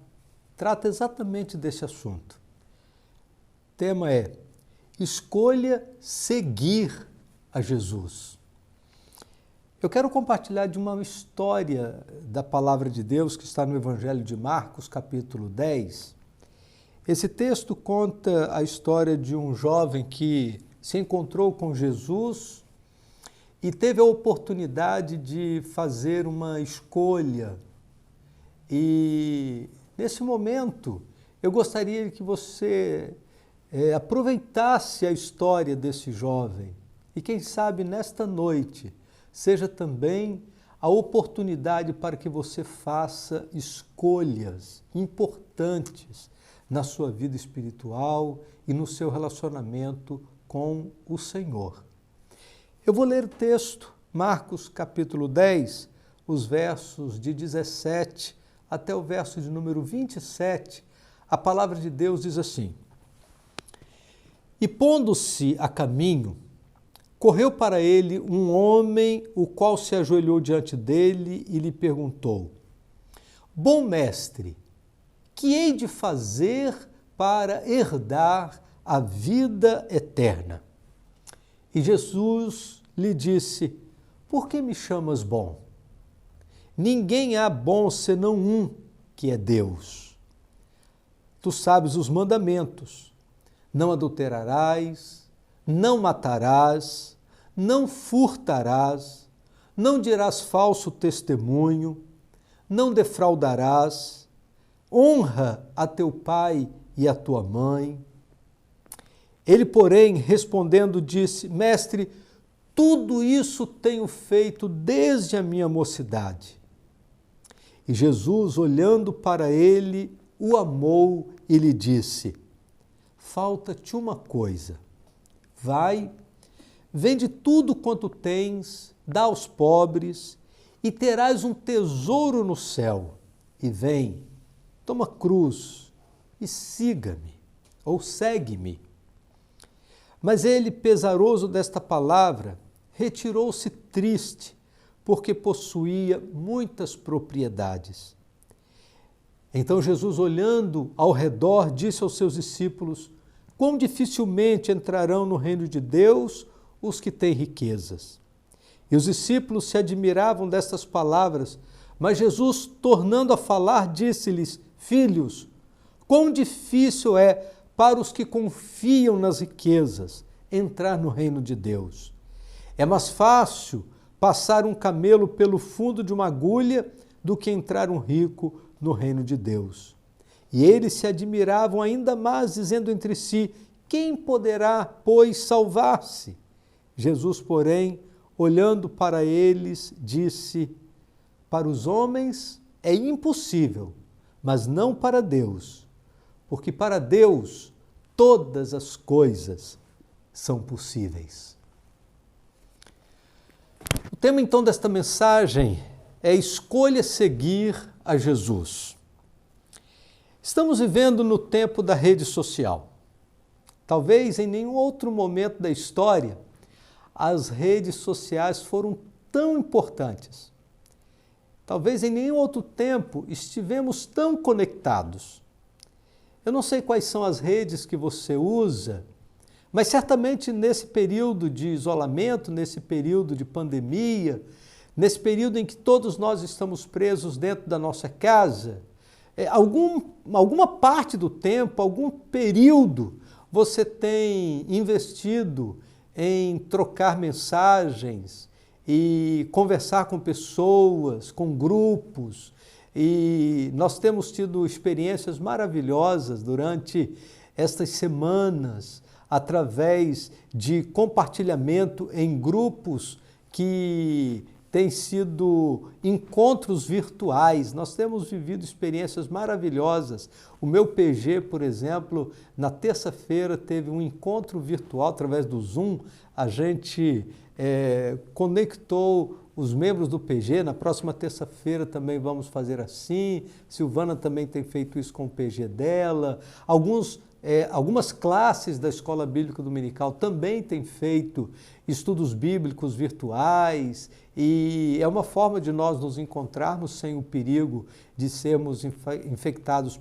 trata exatamente desse assunto. O tema é: escolha seguir a Jesus. Eu quero compartilhar de uma história da Palavra de Deus que está no Evangelho de Marcos, capítulo 10. Esse texto conta a história de um jovem que se encontrou com Jesus e teve a oportunidade de fazer uma escolha. E nesse momento eu gostaria que você aproveitasse a história desse jovem e quem sabe nesta noite seja também a oportunidade para que você faça escolhas importantes na sua vida espiritual e no seu relacionamento com o Senhor. Eu vou ler o texto, Marcos capítulo 10, os versos de 17 até o verso de número 27. A palavra de Deus diz assim: E pondo-se a caminho, correu para ele um homem, o qual se ajoelhou diante dele e lhe perguntou: Bom mestre, que hei de fazer para herdar a vida eterna? E Jesus lhe disse: Por que me chamas bom? Ninguém há bom senão um, que é Deus. Tu sabes os mandamentos: não adulterarás, não matarás, não furtarás, não dirás falso testemunho, não defraudarás, honra a teu pai e a tua mãe. Ele, porém, respondendo, disse: Mestre, tudo isso tenho feito desde a minha mocidade. E Jesus, olhando para ele, o amou e lhe disse: Falta-te uma coisa. Vai, vende tudo quanto tens, dá aos pobres, e terás um tesouro no céu. E vem, toma cruz e siga-me, ou segue-me. Mas ele, pesaroso desta palavra, retirou-se triste, porque possuía muitas propriedades. Então Jesus, olhando ao redor, disse aos seus discípulos: Quão dificilmente entrarão no reino de Deus os que têm riquezas. E os discípulos se admiravam destas palavras, mas Jesus, tornando a falar, disse-lhes: Filhos, quão difícil é para os que confiam nas riquezas entrar no reino de Deus. É mais fácil passar um camelo pelo fundo de uma agulha do que entrar um rico no reino de Deus. E eles se admiravam ainda mais, dizendo entre si: Quem poderá, pois, salvar-se? Jesus, porém, olhando para eles, disse: Para os homens é impossível, mas não para Deus, porque para Deus todas as coisas são possíveis. O tema então desta mensagem é: escolha seguir a Jesus. Estamos vivendo no tempo da rede social. Talvez em nenhum outro momento da história as redes sociais foram tão importantes. Talvez em nenhum outro tempo estivemos tão conectados. Eu não sei quais são as redes que você usa, mas certamente nesse período de isolamento, nesse período de pandemia, nesse período em que todos nós estamos presos dentro da nossa casa, alguma parte do tempo, algum período, você tem investido em trocar mensagens e conversar com pessoas, com grupos, e nós temos tido experiências maravilhosas durante estas semanas, através de compartilhamento em grupos que têm sido encontros virtuais. Nós temos vivido experiências maravilhosas. O meu PG, por exemplo, na terça-feira teve um encontro virtual através do Zoom. A gente conectou os membros do PG. Na próxima terça-feira também vamos fazer assim. Silvana também tem feito isso com o PG dela. Alguns Algumas classes da Escola Bíblica Dominical também têm feito estudos bíblicos virtuais e é uma forma de nós nos encontrarmos sem o perigo de sermos infectados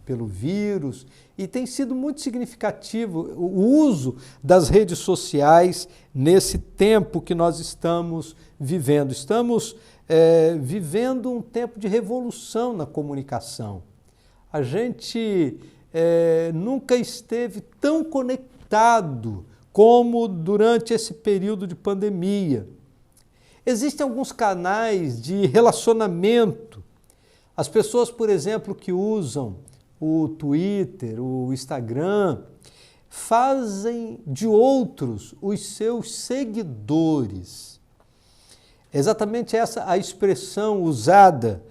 pelo vírus, e tem sido muito significativo o uso das redes sociais nesse tempo que nós estamos vivendo. Estamos vivendo um tempo de revolução na comunicação. A gente nunca esteve tão conectado como durante esse período de pandemia. Existem alguns canais de relacionamento. As pessoas, por exemplo, que usam o Twitter, o Instagram, fazem de outros os seus seguidores. É exatamente essa a expressão usada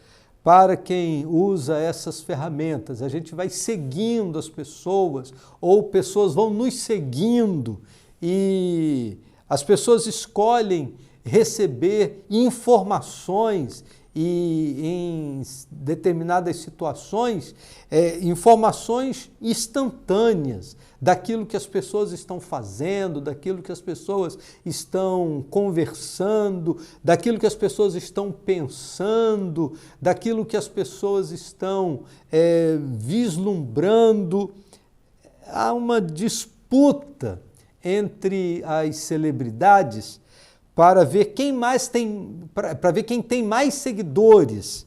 para quem usa essas ferramentas. A gente vai seguindo as pessoas, ou pessoas vão nos seguindo, e as pessoas escolhem receber informações e, em determinadas situações, informações instantâneas daquilo que as pessoas estão fazendo, daquilo que as pessoas estão conversando, daquilo que as pessoas estão pensando, daquilo que as pessoas estão vislumbrando. Há uma disputa entre as celebridades para ver quem tem mais seguidores.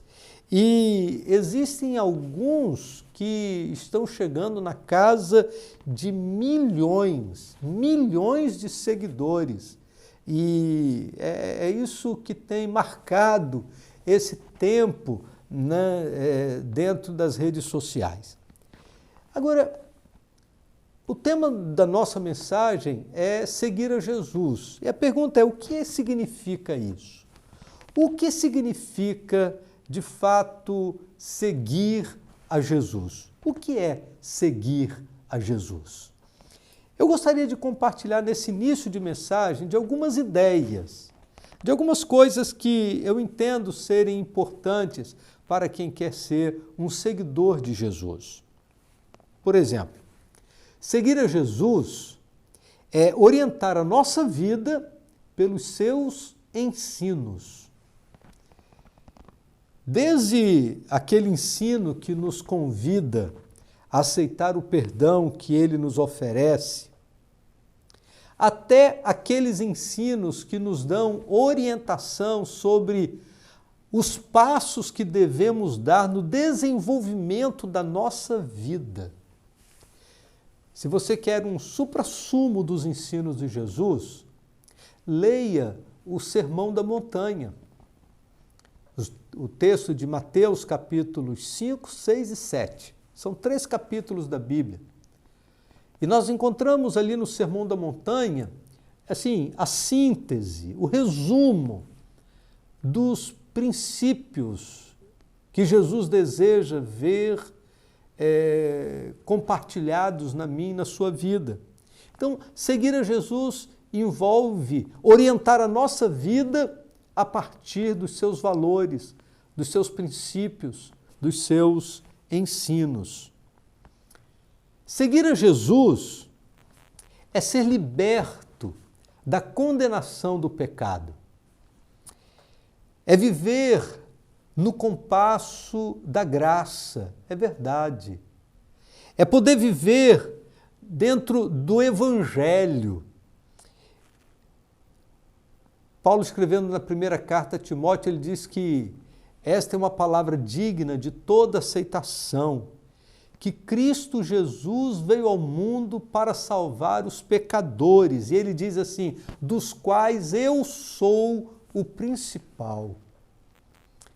E existem alguns que estão chegando na casa de milhões de seguidores. E é isso que tem marcado esse tempo, né, dentro das redes sociais. Agora, o tema da nossa mensagem é seguir a Jesus. E a pergunta é: o que significa isso? O que significa, de fato, seguir a Jesus? O que é seguir a Jesus? Eu gostaria de compartilhar nesse início de mensagem de algumas ideias, de algumas coisas que eu entendo serem importantes para quem quer ser um seguidor de Jesus. Por exemplo, seguir a Jesus é orientar a nossa vida pelos seus ensinos. Desde aquele ensino que nos convida a aceitar o perdão que ele nos oferece, até aqueles ensinos que nos dão orientação sobre os passos que devemos dar no desenvolvimento da nossa vida. Se você quer um suprassumo dos ensinos de Jesus, leia o Sermão da Montanha. O texto de Mateus, capítulos 5, 6 e 7. São 3 capítulos da Bíblia. E nós encontramos ali no Sermão da Montanha, assim, a síntese, o resumo dos princípios que Jesus deseja ver compartilhados na minha e na sua vida. Então, seguir a Jesus envolve orientar a nossa vida a partir dos seus valores, dos seus princípios, dos seus ensinos. Seguir a Jesus é ser liberto da condenação do pecado. É viver no compasso da graça, é verdade. É poder viver dentro do Evangelho. Paulo, escrevendo na primeira carta a Timóteo, ele diz que esta é uma palavra digna de toda aceitação, que Cristo Jesus veio ao mundo para salvar os pecadores. E ele diz assim: dos quais eu sou o principal.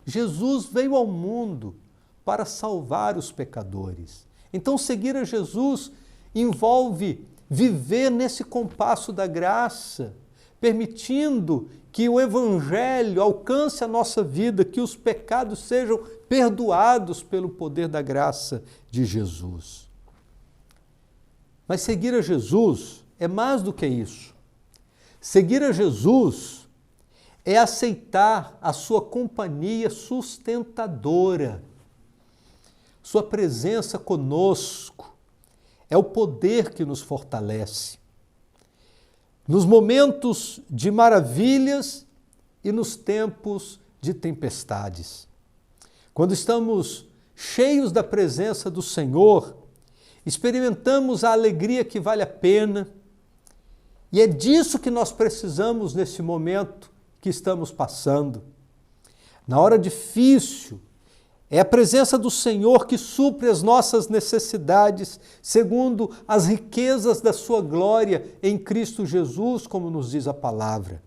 Jesus veio ao mundo para salvar os pecadores. Então, seguir a Jesus envolve viver nesse compasso da graça, permitindo que o Evangelho alcance a nossa vida, que os pecados sejam perdoados pelo poder da graça de Jesus. Mas seguir a Jesus é mais do que isso. Seguir a Jesus é aceitar a sua companhia sustentadora, sua presença conosco. é o poder que nos fortalece. Nos momentos de maravilhas e nos tempos de tempestades. Quando estamos cheios da presença do Senhor, experimentamos a alegria que vale a pena, e é disso que nós precisamos nesse momento que estamos passando. Na hora difícil, é a presença do Senhor que supre as nossas necessidades, segundo as riquezas da sua glória em Cristo Jesus, como nos diz a palavra.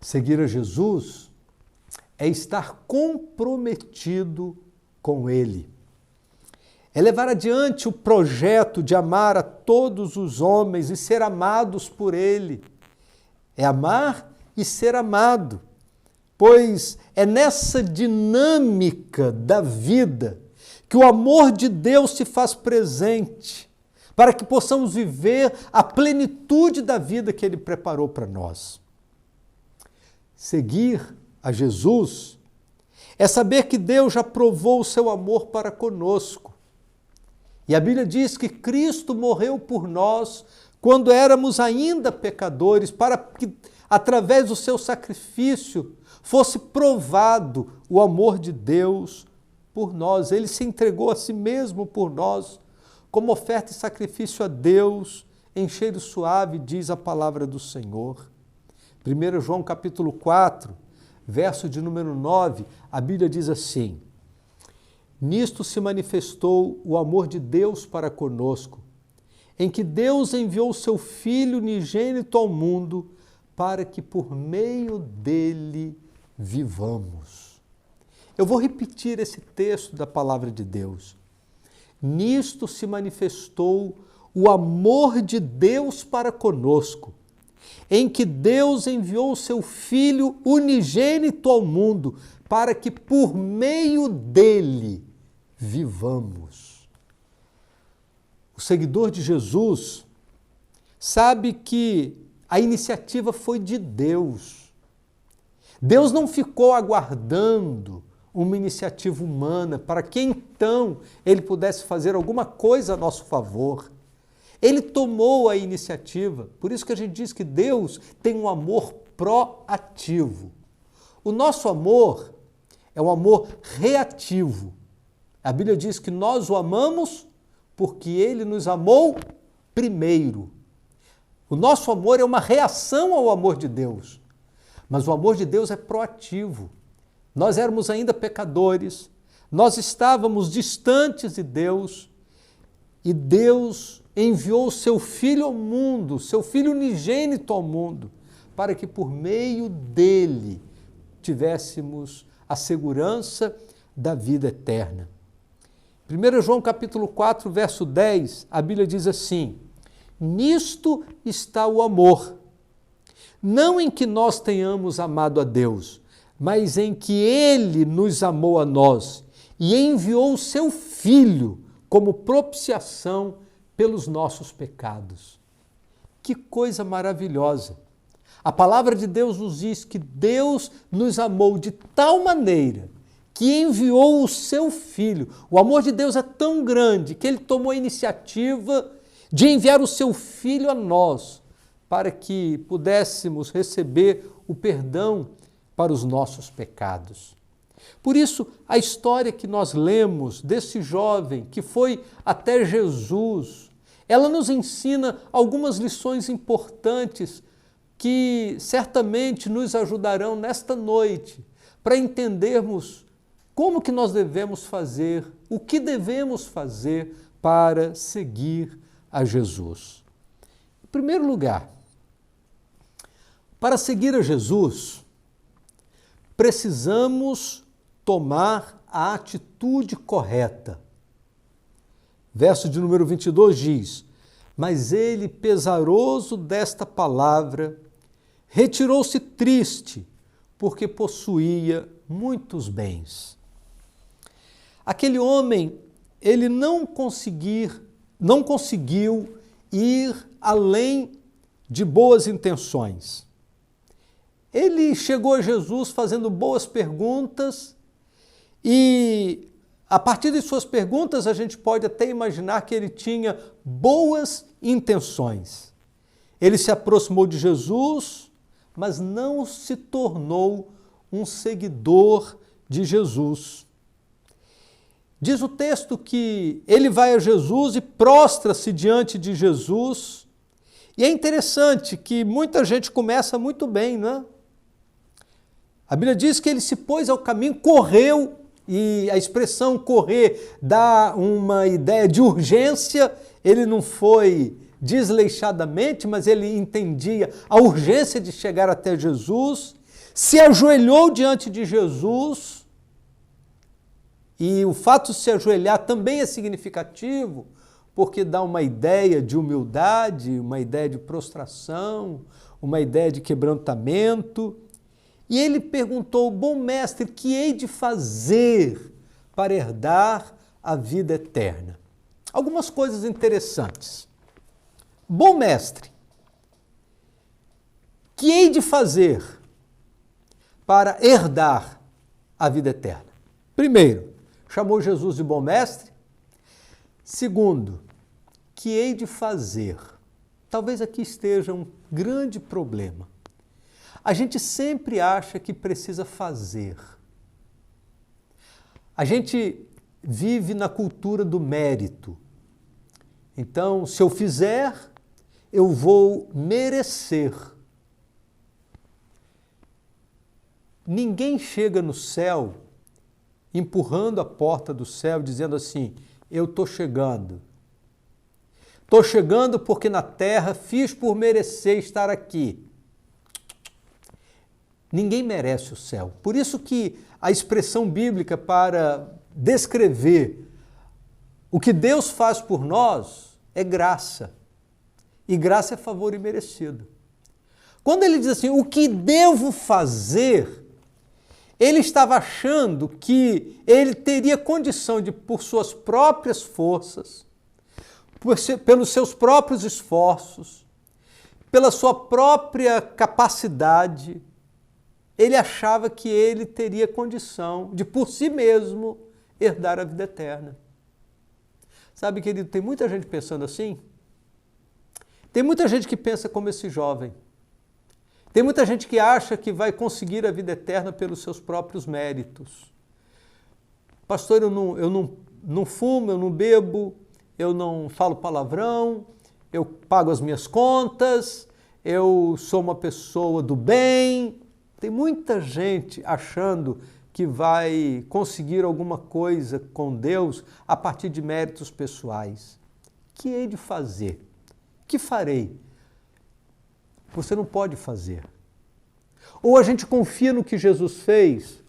Seguir a Jesus é estar comprometido com Ele. É levar adiante o projeto de amar a todos os homens e ser amados por Ele. É amar e ser amado, pois é nessa dinâmica da vida que o amor de Deus se faz presente, para que possamos viver a plenitude da vida que Ele preparou para nós. Seguir a Jesus é saber que Deus já provou o seu amor para conosco. E a Bíblia diz que Cristo morreu por nós quando éramos ainda pecadores, para que, através do seu sacrifício, fosse provado o amor de Deus por nós. Ele se entregou a si mesmo por nós, como oferta e sacrifício a Deus, em cheiro suave, diz a palavra do Senhor. 1 João capítulo 4, verso de número 9, a Bíblia diz assim: nisto se manifestou o amor de Deus para conosco, em que Deus enviou o seu Filho unigênito ao mundo, para que por meio dele vivamos. Eu vou repetir esse texto da palavra de Deus. Nisto se manifestou o amor de Deus para conosco, em que Deus enviou o seu Filho unigênito ao mundo, para que por meio dele vivamos. O seguidor de Jesus sabe que a iniciativa foi de Deus. Deus não ficou aguardando uma iniciativa humana para que então ele pudesse fazer alguma coisa a nosso favor. Ele tomou a iniciativa, por isso que a gente diz que Deus tem um amor proativo. O nosso amor é um amor reativo. A Bíblia diz que nós o amamos porque ele nos amou primeiro. O nosso amor é uma reação ao amor de Deus, mas o amor de Deus é proativo. Nós éramos ainda pecadores, nós estávamos distantes de Deus, e Deus enviou o seu Filho ao mundo, seu Filho unigênito ao mundo, para que por meio dele tivéssemos a segurança da vida eterna. 1 João capítulo 4, verso 10, a Bíblia diz assim: nisto está o amor, não em que nós tenhamos amado a Deus, mas em que Ele nos amou a nós e enviou o seu Filho como propiciação pelos nossos pecados. Que coisa maravilhosa! A palavra de Deus nos diz que Deus nos amou de tal maneira que enviou o seu Filho. O amor de Deus é tão grande que Ele tomou a iniciativa de enviar o seu Filho a nós, para que pudéssemos receber o perdão para os nossos pecados. Por isso, a história que nós lemos desse jovem que foi até Jesus, ela nos ensina algumas lições importantes que certamente nos ajudarão nesta noite para entendermos como que nós devemos fazer, o que devemos fazer para seguir a Jesus. Em primeiro lugar, para seguir a Jesus, precisamos tomar a atitude correta. Verso de número 22 diz: mas ele, pesaroso desta palavra, retirou-se triste, porque possuía muitos bens. Aquele homem, ele não conseguiu ir além de boas intenções. Ele chegou a Jesus fazendo boas perguntas e A partir de suas perguntas, a gente pode até imaginar que ele tinha boas intenções. Ele se aproximou de Jesus, mas não se tornou um seguidor de Jesus. Diz o texto que ele vai a Jesus e prostra-se diante de Jesus. E é interessante que muita gente começa muito bem, não é? A Bíblia diz que ele se pôs ao caminho, correu, e a expressão correr dá uma ideia de urgência. Ele não foi desleixadamente, mas ele entendia a urgência de chegar até Jesus, se ajoelhou diante de Jesus, e o fato de se ajoelhar também é significativo, porque dá uma ideia de humildade, uma ideia de prostração, uma ideia de quebrantamento. E ele perguntou: bom mestre, que hei de fazer para herdar a vida eterna? Algumas coisas interessantes. Bom mestre, que hei de fazer para herdar a vida eterna? Primeiro, chamou Jesus de bom mestre. Segundo, que hei de fazer? Talvez aqui esteja um grande problema. A gente sempre acha que precisa fazer. A gente vive na cultura do mérito. Então, se eu fizer, eu vou merecer. Ninguém chega no céu empurrando a porta do céu, dizendo assim: eu estou chegando. Estou chegando porque na terra fiz por merecer estar aqui. Ninguém merece o céu. Por isso que a expressão bíblica para descrever o que Deus faz por nós é graça. E graça é favor imerecido. Quando ele diz assim, o que devo fazer, ele estava achando que ele teria condição de, por suas próprias forças, pelos seus próprios esforços, pela sua própria capacidade, ele achava que ele teria condição de, por si mesmo, herdar a vida eterna. Sabe, querido, tem muita gente pensando assim. Tem muita gente que pensa como esse jovem. Tem muita gente que acha que vai conseguir a vida eterna pelos seus próprios méritos. Pastor, eu não fumo, eu não bebo, eu não falo palavrão, eu pago as minhas contas, eu sou uma pessoa do bem. Tem muita gente achando que vai conseguir alguma coisa com Deus a partir de méritos pessoais. Que hei de fazer? Que farei? Você não pode fazer. Ou a gente confia no que Jesus fez,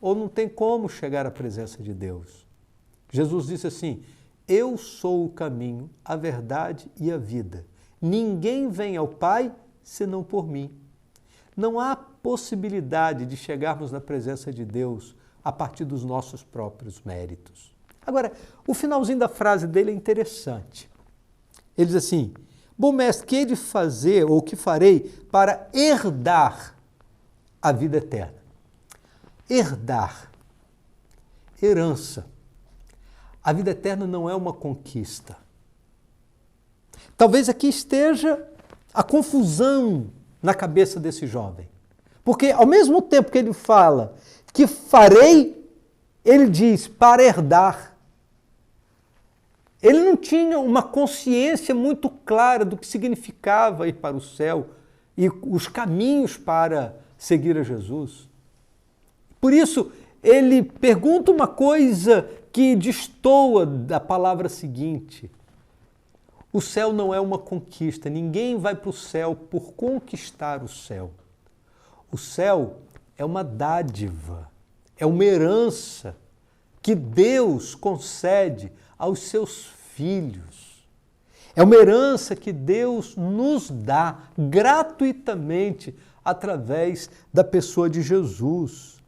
ou não tem como chegar à presença de Deus. Jesus disse assim: eu sou o caminho, a verdade e a vida. Ninguém vem ao Pai senão por mim. Não há possibilidade de chegarmos na presença de Deus a partir dos nossos próprios méritos. Agora, o finalzinho da frase dele é interessante. Ele diz assim: bom mestre, que hei de fazer, ou que farei, para herdar a vida eterna? Herdar. Herança. A vida eterna não é uma conquista. Talvez aqui esteja a confusão na cabeça desse jovem. Porque ao mesmo tempo que ele fala que farei, ele diz para herdar. Ele não tinha uma consciência muito clara do que significava ir para o céu e os caminhos para seguir a Jesus. Por isso, ele pergunta uma coisa que destoa da palavra seguinte: o céu não é uma conquista, ninguém vai para o céu por conquistar o céu. O céu é uma dádiva, é uma herança que Deus concede aos seus filhos. É uma herança que Deus nos dá gratuitamente através da pessoa de Jesus.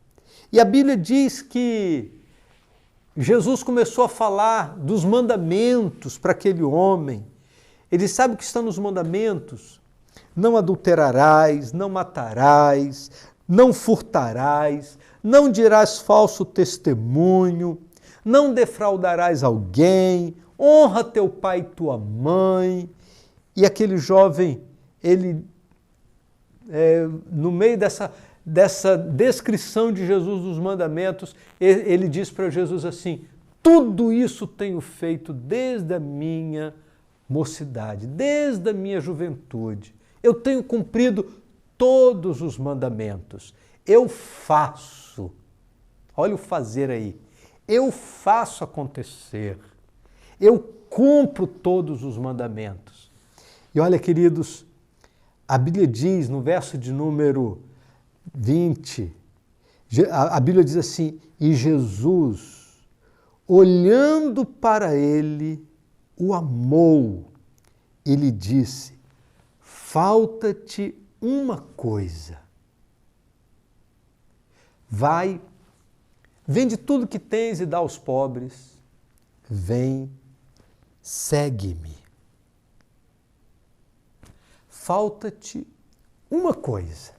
E a Bíblia diz que Jesus começou a falar dos mandamentos para aquele homem. Ele sabe o que está nos mandamentos: não adulterarás, não matarás, não furtarás, não dirás falso testemunho, não defraudarás alguém, honra teu pai e tua mãe. E aquele jovem, ele, no meio dessa descrição de Jesus dos mandamentos, ele diz para Jesus assim: tudo isso tenho feito desde a minha mocidade, desde a minha juventude. Eu tenho cumprido todos os mandamentos. Eu faço. Olha o fazer aí. Eu faço acontecer. Eu cumpro todos os mandamentos. E olha, queridos, a Bíblia diz no verso de número 20, a Bíblia diz assim: e Jesus, olhando para ele, o amou e lhe disse: falta-te uma coisa. Vai, vende tudo que tens e dá aos pobres. Vem, segue-me. Falta-te uma coisa.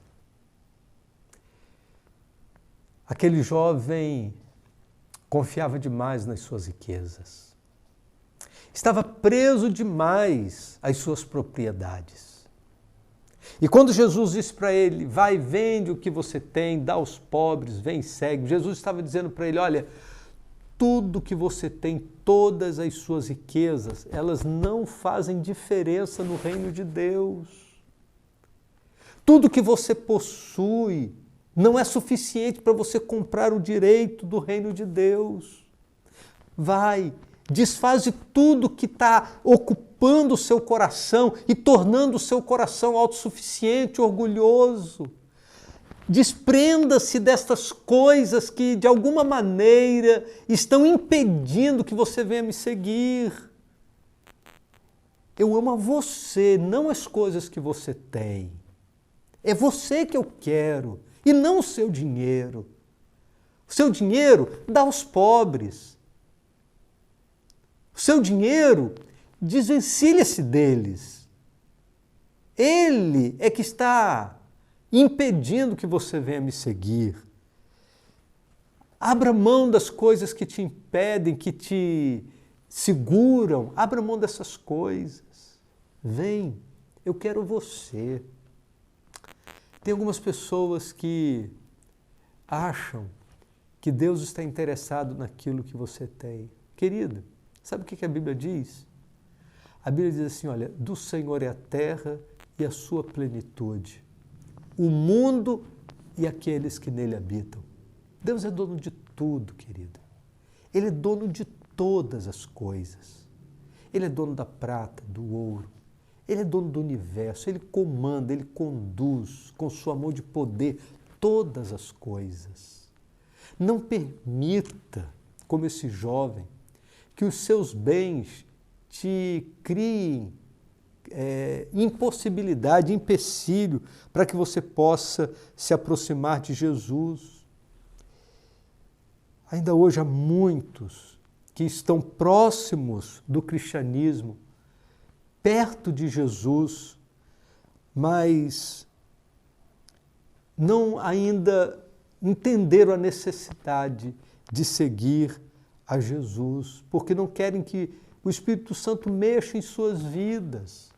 Aquele jovem confiava demais nas suas riquezas. Estava preso demais às suas propriedades. E quando Jesus disse para ele: vai, vende o que você tem, dá aos pobres, vem, segue. Jesus estava dizendo para ele: olha, tudo que você tem, todas as suas riquezas, elas não fazem diferença no reino de Deus. Tudo que você possui não é suficiente para você comprar o direito do reino de Deus. Vai, desfaz de tudo que está ocupando o seu coração e tornando o seu coração autossuficiente, orgulhoso. Desprenda-se destas coisas que, de alguma maneira, estão impedindo que você venha me seguir. Eu amo a você, não as coisas que você tem. É você que eu quero, e não o seu dinheiro. O seu dinheiro dá aos pobres. O seu dinheiro, desvencilha-se deles. Ele é que está impedindo que você venha me seguir. Abra mão das coisas que te impedem, que te seguram. Abra mão dessas coisas. Vem, eu quero você. Tem algumas pessoas que acham que Deus está interessado naquilo que você tem. Querido, sabe o que a Bíblia diz? A Bíblia diz assim, olha, do Senhor é a terra e a sua plenitude, o mundo e aqueles que nele habitam. Deus é dono de tudo, querido. Ele é dono de todas as coisas. Ele é dono da prata, do ouro. Ele é dono do universo. Ele comanda, ele conduz com sua mão de poder todas as coisas. Não permita, como esse jovem, que os seus bens te criem impossibilidade, empecilho para que você possa se aproximar de Jesus. Ainda hoje há muitos que estão próximos do cristianismo, perto de Jesus, mas não ainda entenderam a necessidade de seguir a Jesus, porque não querem que o Espírito Santo mexa em suas vidas.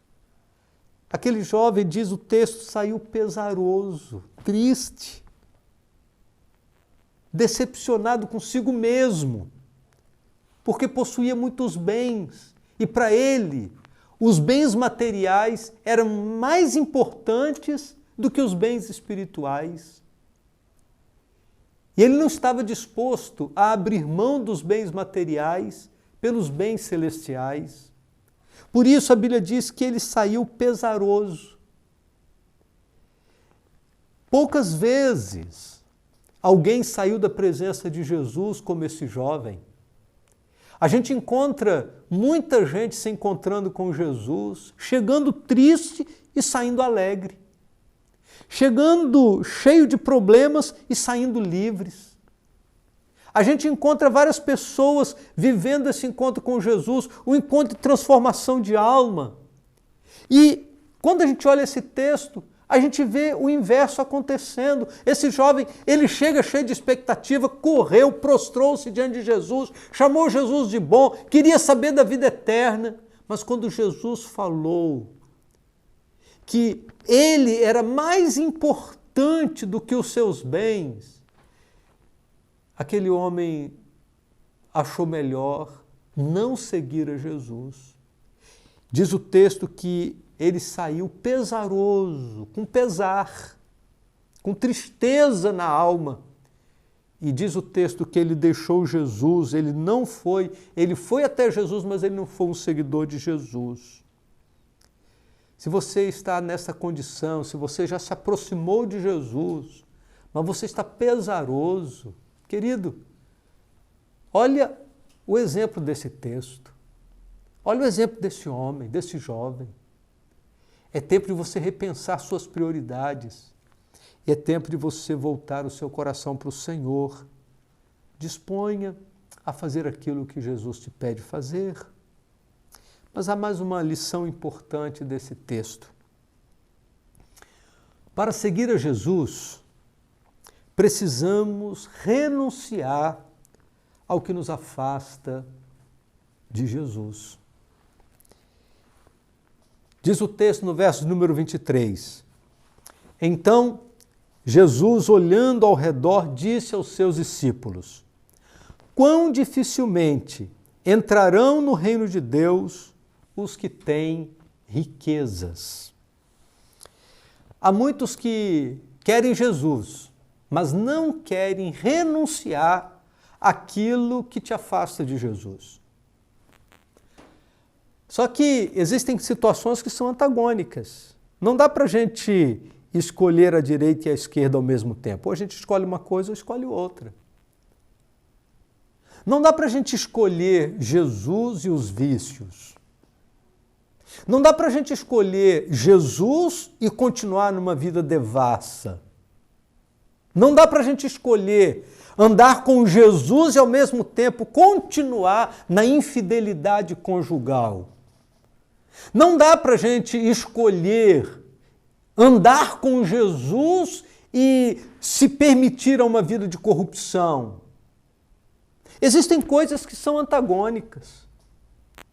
Aquele jovem, diz o texto, saiu pesaroso, triste, decepcionado consigo mesmo, porque possuía muitos bens e para ele os bens materiais eram mais importantes do que os bens espirituais. E ele não estava disposto a abrir mão dos bens materiais pelos bens celestiais. Por isso a Bíblia diz que ele saiu pesaroso. Poucas vezes alguém saiu da presença de Jesus como esse jovem. A gente encontra muita gente se encontrando com Jesus, chegando triste e saindo alegre. Chegando cheio de problemas e saindo livres. A gente encontra várias pessoas vivendo esse encontro com Jesus, um encontro de transformação de alma. E quando a gente olha esse texto, a gente vê o inverso acontecendo. Esse jovem, ele chega cheio de expectativa, correu, prostrou-se diante de Jesus, chamou Jesus de bom, queria saber da vida eterna. Mas quando Jesus falou que ele era mais importante do que os seus bens, aquele homem achou melhor não seguir a Jesus. Diz o texto que ele saiu pesaroso, com pesar, com tristeza na alma. E diz o texto que ele deixou Jesus, ele foi até Jesus, mas ele não foi um seguidor de Jesus. Se você está nessa condição, se você já se aproximou de Jesus, mas você está pesaroso, querido, olha o exemplo desse texto. Olha o exemplo desse homem, desse jovem. É tempo de você repensar suas prioridades. É tempo de você voltar o seu coração para o Senhor. Disponha a fazer aquilo que Jesus te pede fazer. Mas há mais uma lição importante desse texto. Para seguir a Jesus, precisamos renunciar ao que nos afasta de Jesus. Diz o texto no verso número 23. Então, Jesus, olhando ao redor, disse aos seus discípulos: quão dificilmente entrarão no reino de Deus os que têm riquezas. Há muitos que querem Jesus, mas não querem renunciar àquilo que te afasta de Jesus. Só que existem situações que são antagônicas. Não dá para a gente escolher a direita e a esquerda ao mesmo tempo. Ou a gente escolhe uma coisa ou escolhe outra. Não dá para a gente escolher Jesus e os vícios. Não dá para a gente escolher Jesus e continuar numa vida devassa. Não dá para a gente escolher andar com Jesus e ao mesmo tempo continuar na infidelidade conjugal. Não dá para a gente escolher andar com Jesus e se permitir a uma vida de corrupção. Existem coisas que são antagônicas,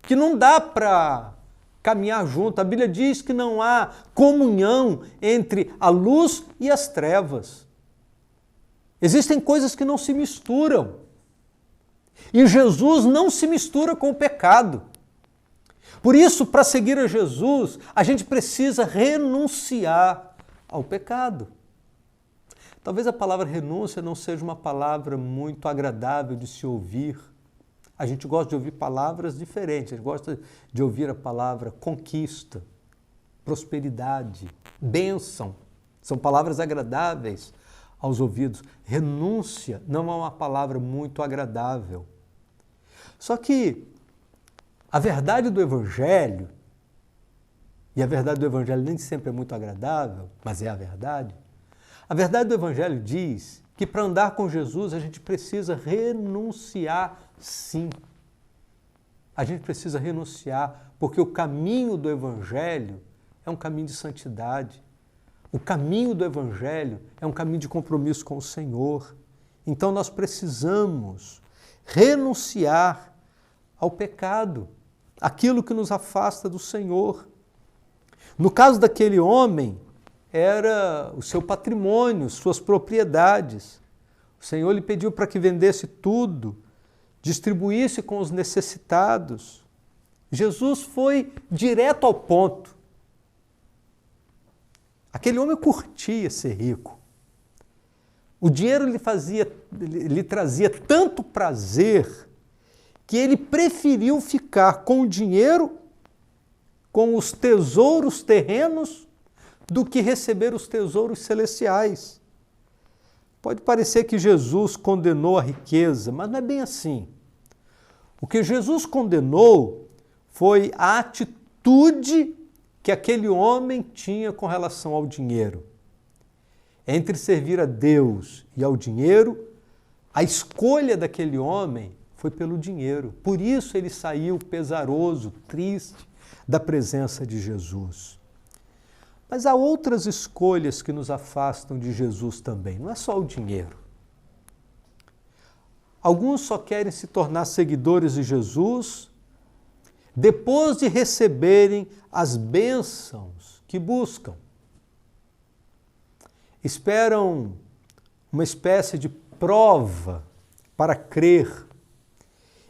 que não dá para caminhar junto. A Bíblia diz que não há comunhão entre a luz e as trevas. Existem coisas que não se misturam. E Jesus não se mistura com o pecado. Por isso, para seguir a Jesus, a gente precisa renunciar ao pecado. Talvez a palavra renúncia não seja uma palavra muito agradável de se ouvir. A gente gosta de ouvir palavras diferentes. A gente gosta de ouvir a palavra conquista, prosperidade, bênção. São palavras agradáveis aos ouvidos. Renúncia não é uma palavra muito agradável. Só que a verdade do Evangelho, e a verdade do Evangelho nem sempre é muito agradável, mas é a verdade do Evangelho diz que para andar com Jesus a gente precisa renunciar, sim. A gente precisa renunciar, porque o caminho do Evangelho é um caminho de santidade. O caminho do Evangelho é um caminho de compromisso com o Senhor. Então nós precisamos renunciar ao pecado, aquilo que nos afasta do Senhor. No caso daquele homem, era o seu patrimônio, suas propriedades. O Senhor lhe pediu para que vendesse tudo, distribuísse com os necessitados. Jesus foi direto ao ponto. Aquele homem curtia ser rico. O dinheiro lhe trazia tanto prazer que ele preferiu ficar com o dinheiro, com os tesouros terrenos, do que receber os tesouros celestiais. Pode parecer que Jesus condenou a riqueza, mas não é bem assim. O que Jesus condenou foi a atitude que aquele homem tinha com relação ao dinheiro. Entre servir a Deus e ao dinheiro, a escolha daquele homem foi pelo dinheiro. Por isso ele saiu pesaroso, triste da presença de Jesus. Mas há outras escolhas que nos afastam de Jesus também, não é só o dinheiro. Alguns só querem se tornar seguidores de Jesus depois de receberem as bênçãos que buscam. Esperam uma espécie de prova para crer,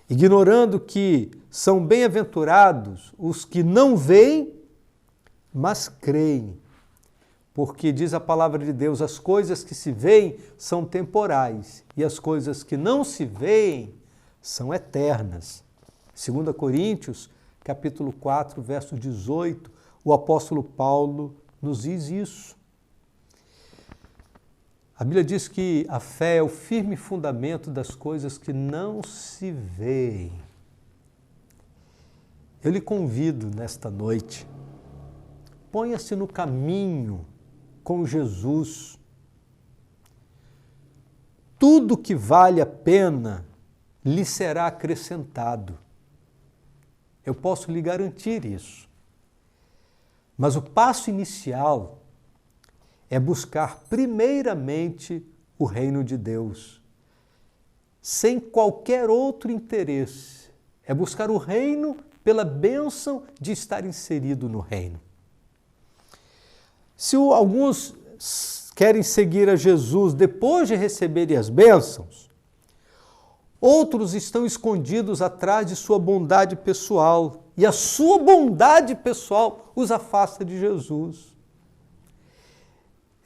ignorando que são bem-aventurados os que não veem, mas creem. Porque diz a palavra de Deus, as coisas que se veem são temporais e as coisas que não se veem são eternas. 2 Coríntios, capítulo 4, verso 18, o apóstolo Paulo nos diz isso. A Bíblia diz que a fé é o firme fundamento das coisas que não se veem. Eu lhe convido nesta noite, ponha-se no caminho com Jesus. Tudo que vale a pena lhe será acrescentado. Eu posso lhe garantir isso. Mas o passo inicial é buscar primeiramente o reino de Deus, sem qualquer outro interesse. É buscar o reino pela bênção de estar inserido no reino. Se alguns querem seguir a Jesus depois de receberem as bênçãos, outros estão escondidos atrás de sua bondade pessoal, e a sua bondade pessoal os afasta de Jesus.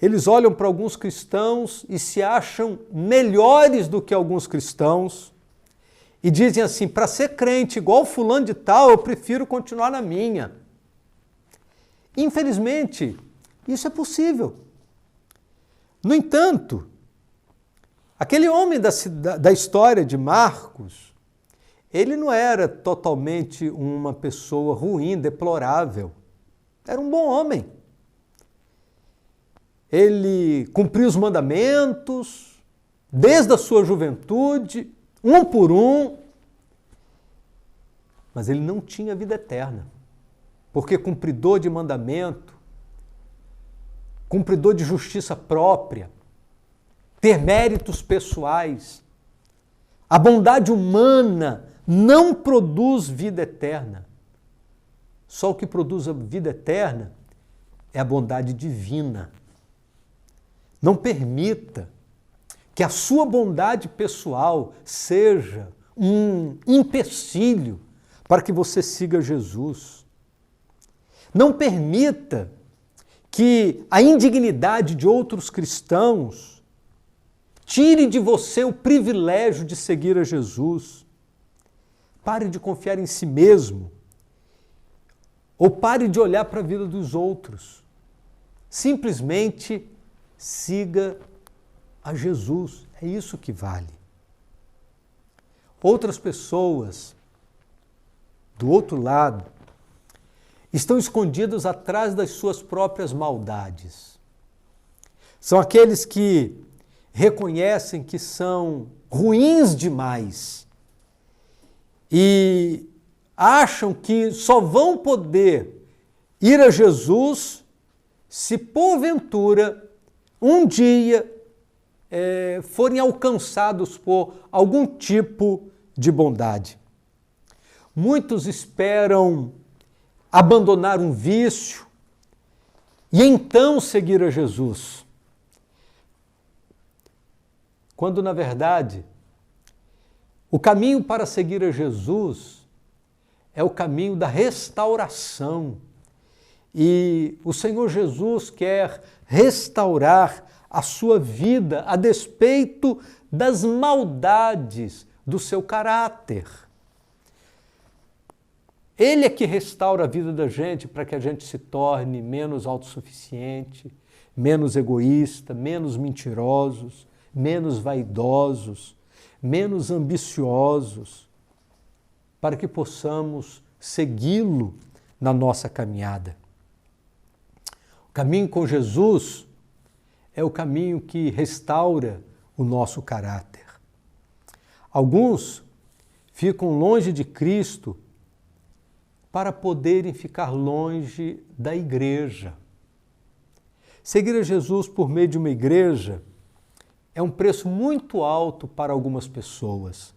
Eles olham para alguns cristãos e se acham melhores do que alguns cristãos e dizem assim, para ser crente igual fulano de tal, eu prefiro continuar na minha. Infelizmente, isso é possível. No entanto, aquele homem da história de Marcos, ele não era totalmente uma pessoa ruim, deplorável. Era um bom homem. Ele cumpriu os mandamentos desde a sua juventude, um por um, mas ele não tinha vida eterna, porque cumpridor de mandamento, cumpridor de justiça própria, ter méritos pessoais, a bondade humana não produz vida eterna. Só o que produz a vida eterna é a bondade divina. Não permita que a sua bondade pessoal seja um empecilho para que você siga Jesus. Não permita que a indignidade de outros cristãos tire de você o privilégio de seguir a Jesus. Pare de confiar em si mesmo ou pare de olhar para a vida dos outros. Simplesmente siga a Jesus, é isso que vale. Outras pessoas, do outro lado, estão escondidas atrás das suas próprias maldades. São aqueles que reconhecem que são ruins demais e acham que só vão poder ir a Jesus se porventura um dia forem alcançados por algum tipo de bondade. Muitos esperam abandonar um vício e então seguir a Jesus, quando na verdade o caminho para seguir a Jesus é o caminho da restauração. E o Senhor Jesus quer restaurar a sua vida a despeito das maldades do seu caráter. Ele é que restaura a vida da gente para que a gente se torne menos autossuficiente, menos egoísta, menos mentirosos, menos vaidosos, menos ambiciosos, para que possamos segui-lo na nossa caminhada. O caminho com Jesus é o caminho que restaura o nosso caráter. Alguns ficam longe de Cristo para poderem ficar longe da igreja. Seguir a Jesus por meio de uma igreja é um preço muito alto para algumas pessoas.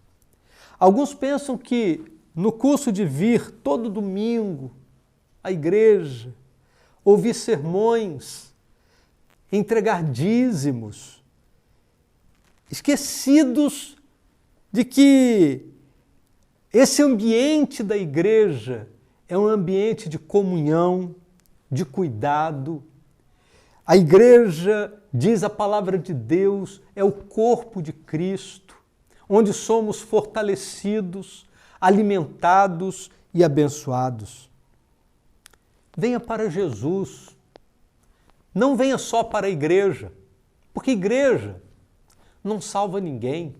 Alguns pensam que no curso de vir todo domingo à igreja, ouvir sermões, entregar dízimos, esquecidos de que esse ambiente da igreja é um ambiente de comunhão, de cuidado. A igreja, diz a palavra de Deus, é o corpo de Cristo, onde somos fortalecidos, alimentados e abençoados. Venha para Jesus. Não venha só para a igreja, porque igreja não salva ninguém.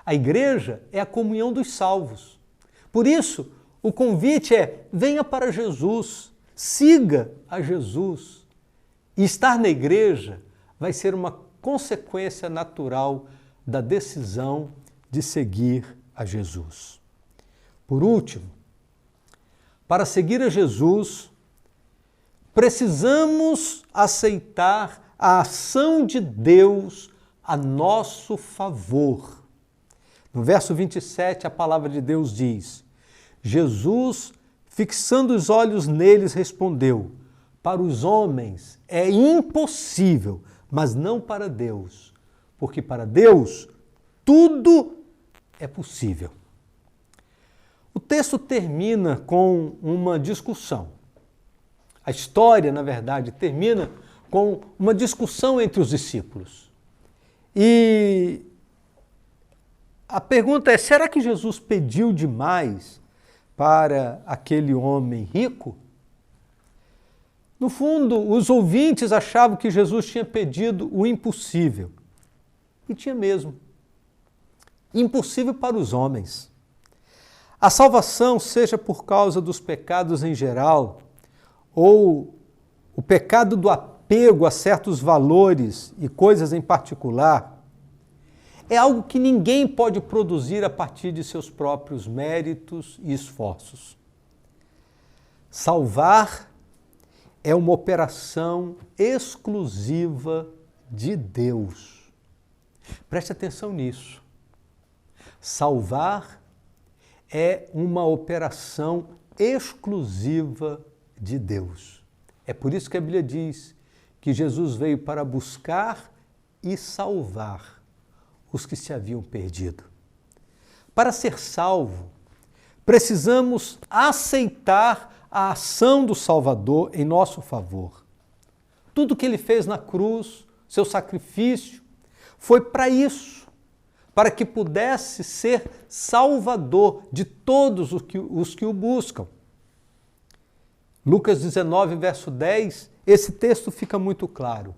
A igreja é a comunhão dos salvos. Por isso, o convite é: venha para Jesus, siga a Jesus. E estar na igreja vai ser uma consequência natural da decisão de seguir a Jesus. Por último, para seguir a Jesus, precisamos aceitar a ação de Deus a nosso favor. No verso 27, a palavra de Deus diz: Jesus, fixando os olhos neles, respondeu: para os homens é impossível, mas não para Deus, porque para Deus tudo é possível. O texto termina com uma discussão. A história, na verdade, termina com uma discussão entre os discípulos. E a pergunta é: será que Jesus pediu demais para aquele homem rico? No fundo, os ouvintes achavam que Jesus tinha pedido o impossível. E tinha mesmo. Impossível para os homens. A salvação, seja por causa dos pecados em geral, ou o pecado do apego a certos valores e coisas em particular, é algo que ninguém pode produzir a partir de seus próprios méritos e esforços. Salvar é uma operação exclusiva de Deus. Preste atenção nisso. Salvar é uma operação exclusiva de Deus. É por isso que a Bíblia diz que Jesus veio para buscar e salvar os que se haviam perdido. Para ser salvo, precisamos aceitar a ação do Salvador em nosso favor. Tudo que ele fez na cruz, seu sacrifício, foi para isso, para que pudesse ser salvador de todos os que o buscam. Lucas 19, verso 10, esse texto fica muito claro.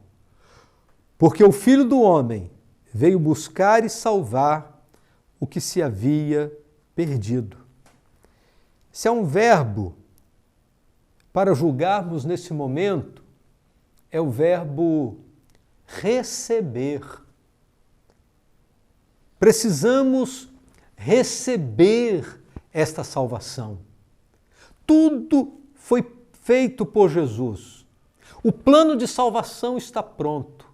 Porque o Filho do Homem veio buscar e salvar o que se havia perdido. Se há um verbo para julgarmos nesse momento, é o verbo receber. Precisamos receber esta salvação. Tudo foi feito por Jesus. O plano de salvação está pronto,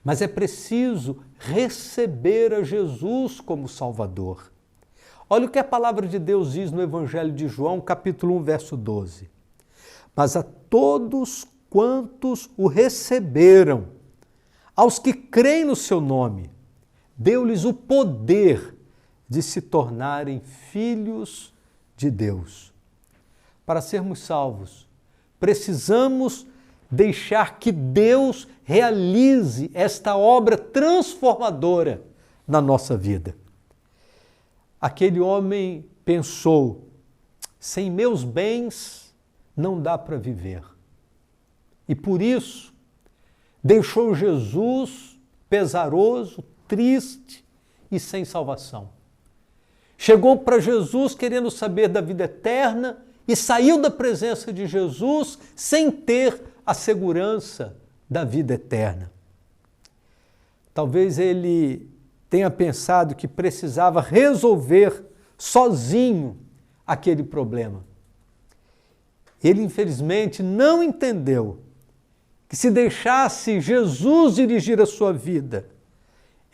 mas é preciso receber a Jesus como Salvador. Olha o que a palavra de Deus diz no Evangelho de João, capítulo 1, verso 12. Mas a todos quantos o receberam, aos que creem no seu nome, deu-lhes o poder de se tornarem filhos de Deus. Para sermos salvos, precisamos deixar que Deus realize esta obra transformadora na nossa vida. Aquele homem pensou: sem meus bens não dá para viver. E por isso deixou Jesus pesaroso, triste e sem salvação. Chegou para Jesus querendo saber da vida eterna e saiu da presença de Jesus sem ter a segurança da vida eterna. Talvez ele tenha pensado que precisava resolver sozinho aquele problema. Ele, infelizmente, não entendeu que se deixasse Jesus dirigir a sua vida,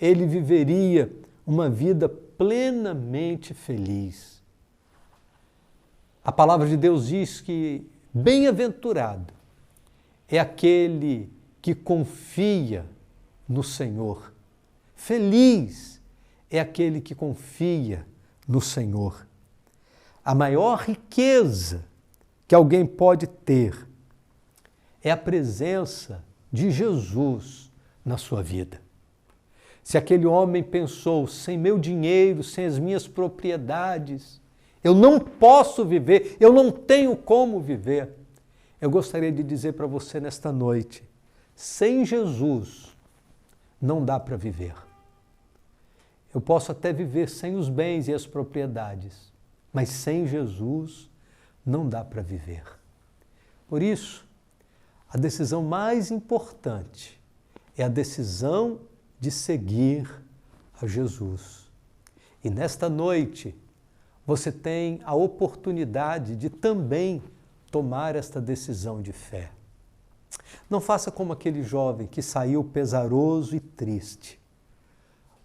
ele viveria uma vida plenamente feliz. A palavra de Deus diz que bem-aventurado é aquele que confia no Senhor. Feliz é aquele que confia no Senhor. A maior riqueza que alguém pode ter é a presença de Jesus na sua vida. Se aquele homem pensou, sem meu dinheiro, sem as minhas propriedades, eu não posso viver, eu não tenho como viver. Eu gostaria de dizer para você nesta noite, sem Jesus não dá para viver. Eu posso até viver sem os bens e as propriedades, mas sem Jesus não dá para viver. Por isso, a decisão mais importante é a decisão de seguir a Jesus. E nesta noite, você tem a oportunidade de também tomar esta decisão de fé. Não faça como aquele jovem que saiu pesaroso e triste.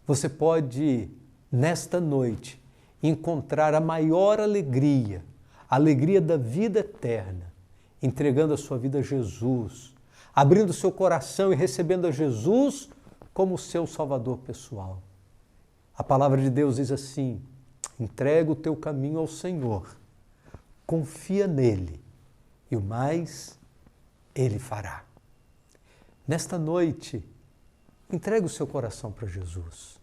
Você pode, nesta noite, encontrar a maior alegria, a alegria da vida eterna, entregando a sua vida a Jesus, abrindo seu coração e recebendo a Jesus como seu Salvador pessoal. A palavra de Deus diz assim: entrega o teu caminho ao Senhor, confia nele e o mais Ele fará. Nesta noite, entregue o seu coração para Jesus.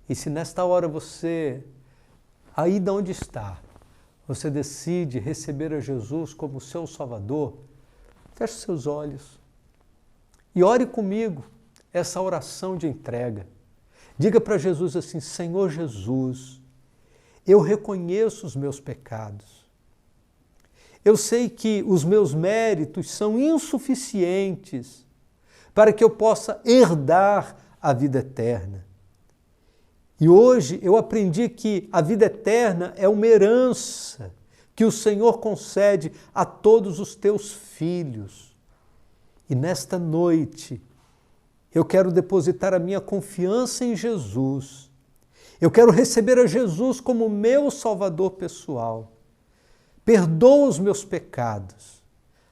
E se nesta hora você, aí de onde está, você decide receber a Jesus como seu Salvador, feche seus olhos e ore comigo essa oração de entrega. Diga para Jesus assim: Senhor Jesus, eu reconheço os meus pecados. Eu sei que os meus méritos são insuficientes para que eu possa herdar a vida eterna. E hoje eu aprendi que a vida eterna é uma herança que o Senhor concede a todos os teus filhos. E nesta noite eu quero depositar a minha confiança em Jesus. Eu quero receber a Jesus como meu Salvador pessoal. Perdoa os meus pecados.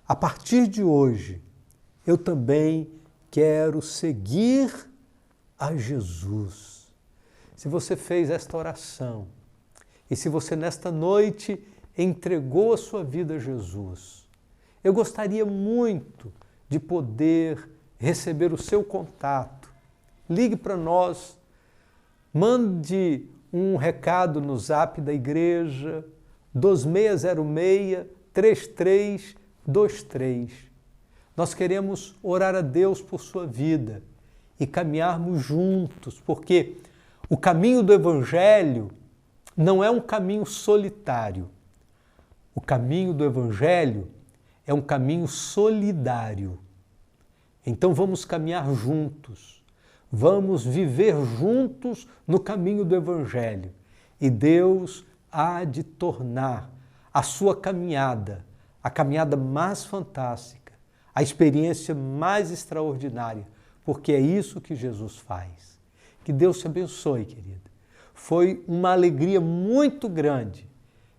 A partir de hoje, eu também quero seguir a Jesus. Se você fez esta oração e se você nesta noite entregou a sua vida a Jesus, eu gostaria muito de poder receber o seu contato. Ligue para nós, mande um recado no zap da igreja, 2606-3323. Nós queremos orar a Deus por sua vida e caminharmos juntos, porque o caminho do Evangelho não é um caminho solitário. O caminho do Evangelho é um caminho solidário. Então vamos caminhar juntos, vamos viver juntos no caminho do Evangelho. E Deus há de tornar a sua caminhada, a caminhada mais fantástica, a experiência mais extraordinária, porque é isso que Jesus faz. Que Deus te abençoe, querida. Foi uma alegria muito grande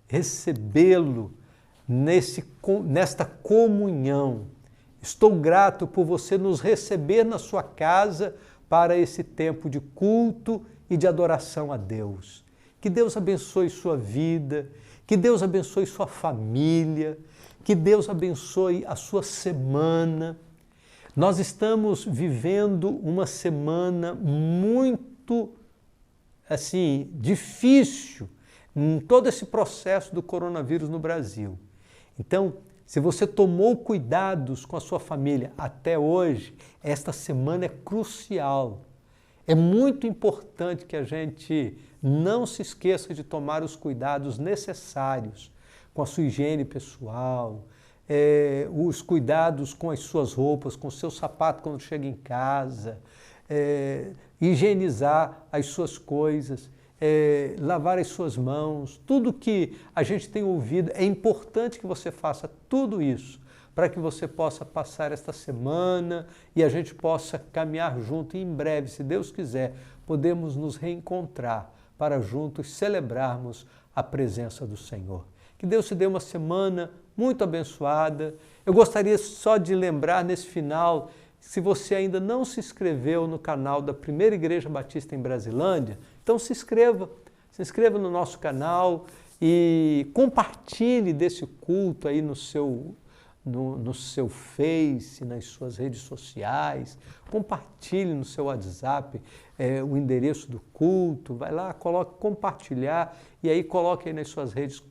recebê-lo nesta comunhão. Estou grato por você nos receber na sua casa para esse tempo de culto e de adoração a Deus. Que Deus abençoe sua vida, que Deus abençoe sua família, que Deus abençoe a sua semana. Nós estamos vivendo uma semana muito, difícil em todo esse processo do coronavírus no Brasil. Então, se você tomou cuidados com a sua família até hoje, esta semana é crucial. É muito importante que a gente não se esqueça de tomar os cuidados necessários com a sua higiene pessoal, os cuidados com as suas roupas, com o seu sapato quando chega em casa, higienizar as suas coisas, lavar as suas mãos, tudo que a gente tem ouvido, é importante que você faça tudo isso para que você possa passar esta semana e a gente possa caminhar junto. E em breve, se Deus quiser, podemos nos reencontrar para juntos celebrarmos a presença do Senhor. Que Deus te dê uma semana muito abençoada. Eu gostaria só de lembrar nesse final, se você ainda não se inscreveu no canal da Primeira Igreja Batista em Brasilândia, então se inscreva no nosso canal e compartilhe desse culto aí no seu Face, nas suas redes sociais, compartilhe no seu WhatsApp o endereço do culto, vai lá, coloque compartilhar e aí coloque aí nas suas redes,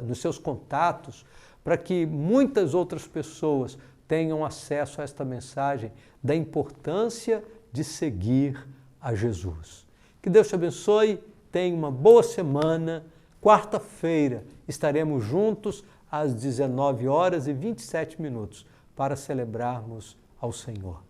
nos seus contatos, para que muitas outras pessoas tenham acesso a esta mensagem da importância de seguir a Jesus. Que Deus te abençoe, tenha uma boa semana. Quarta-feira estaremos juntos às 19h27 para celebrarmos ao Senhor.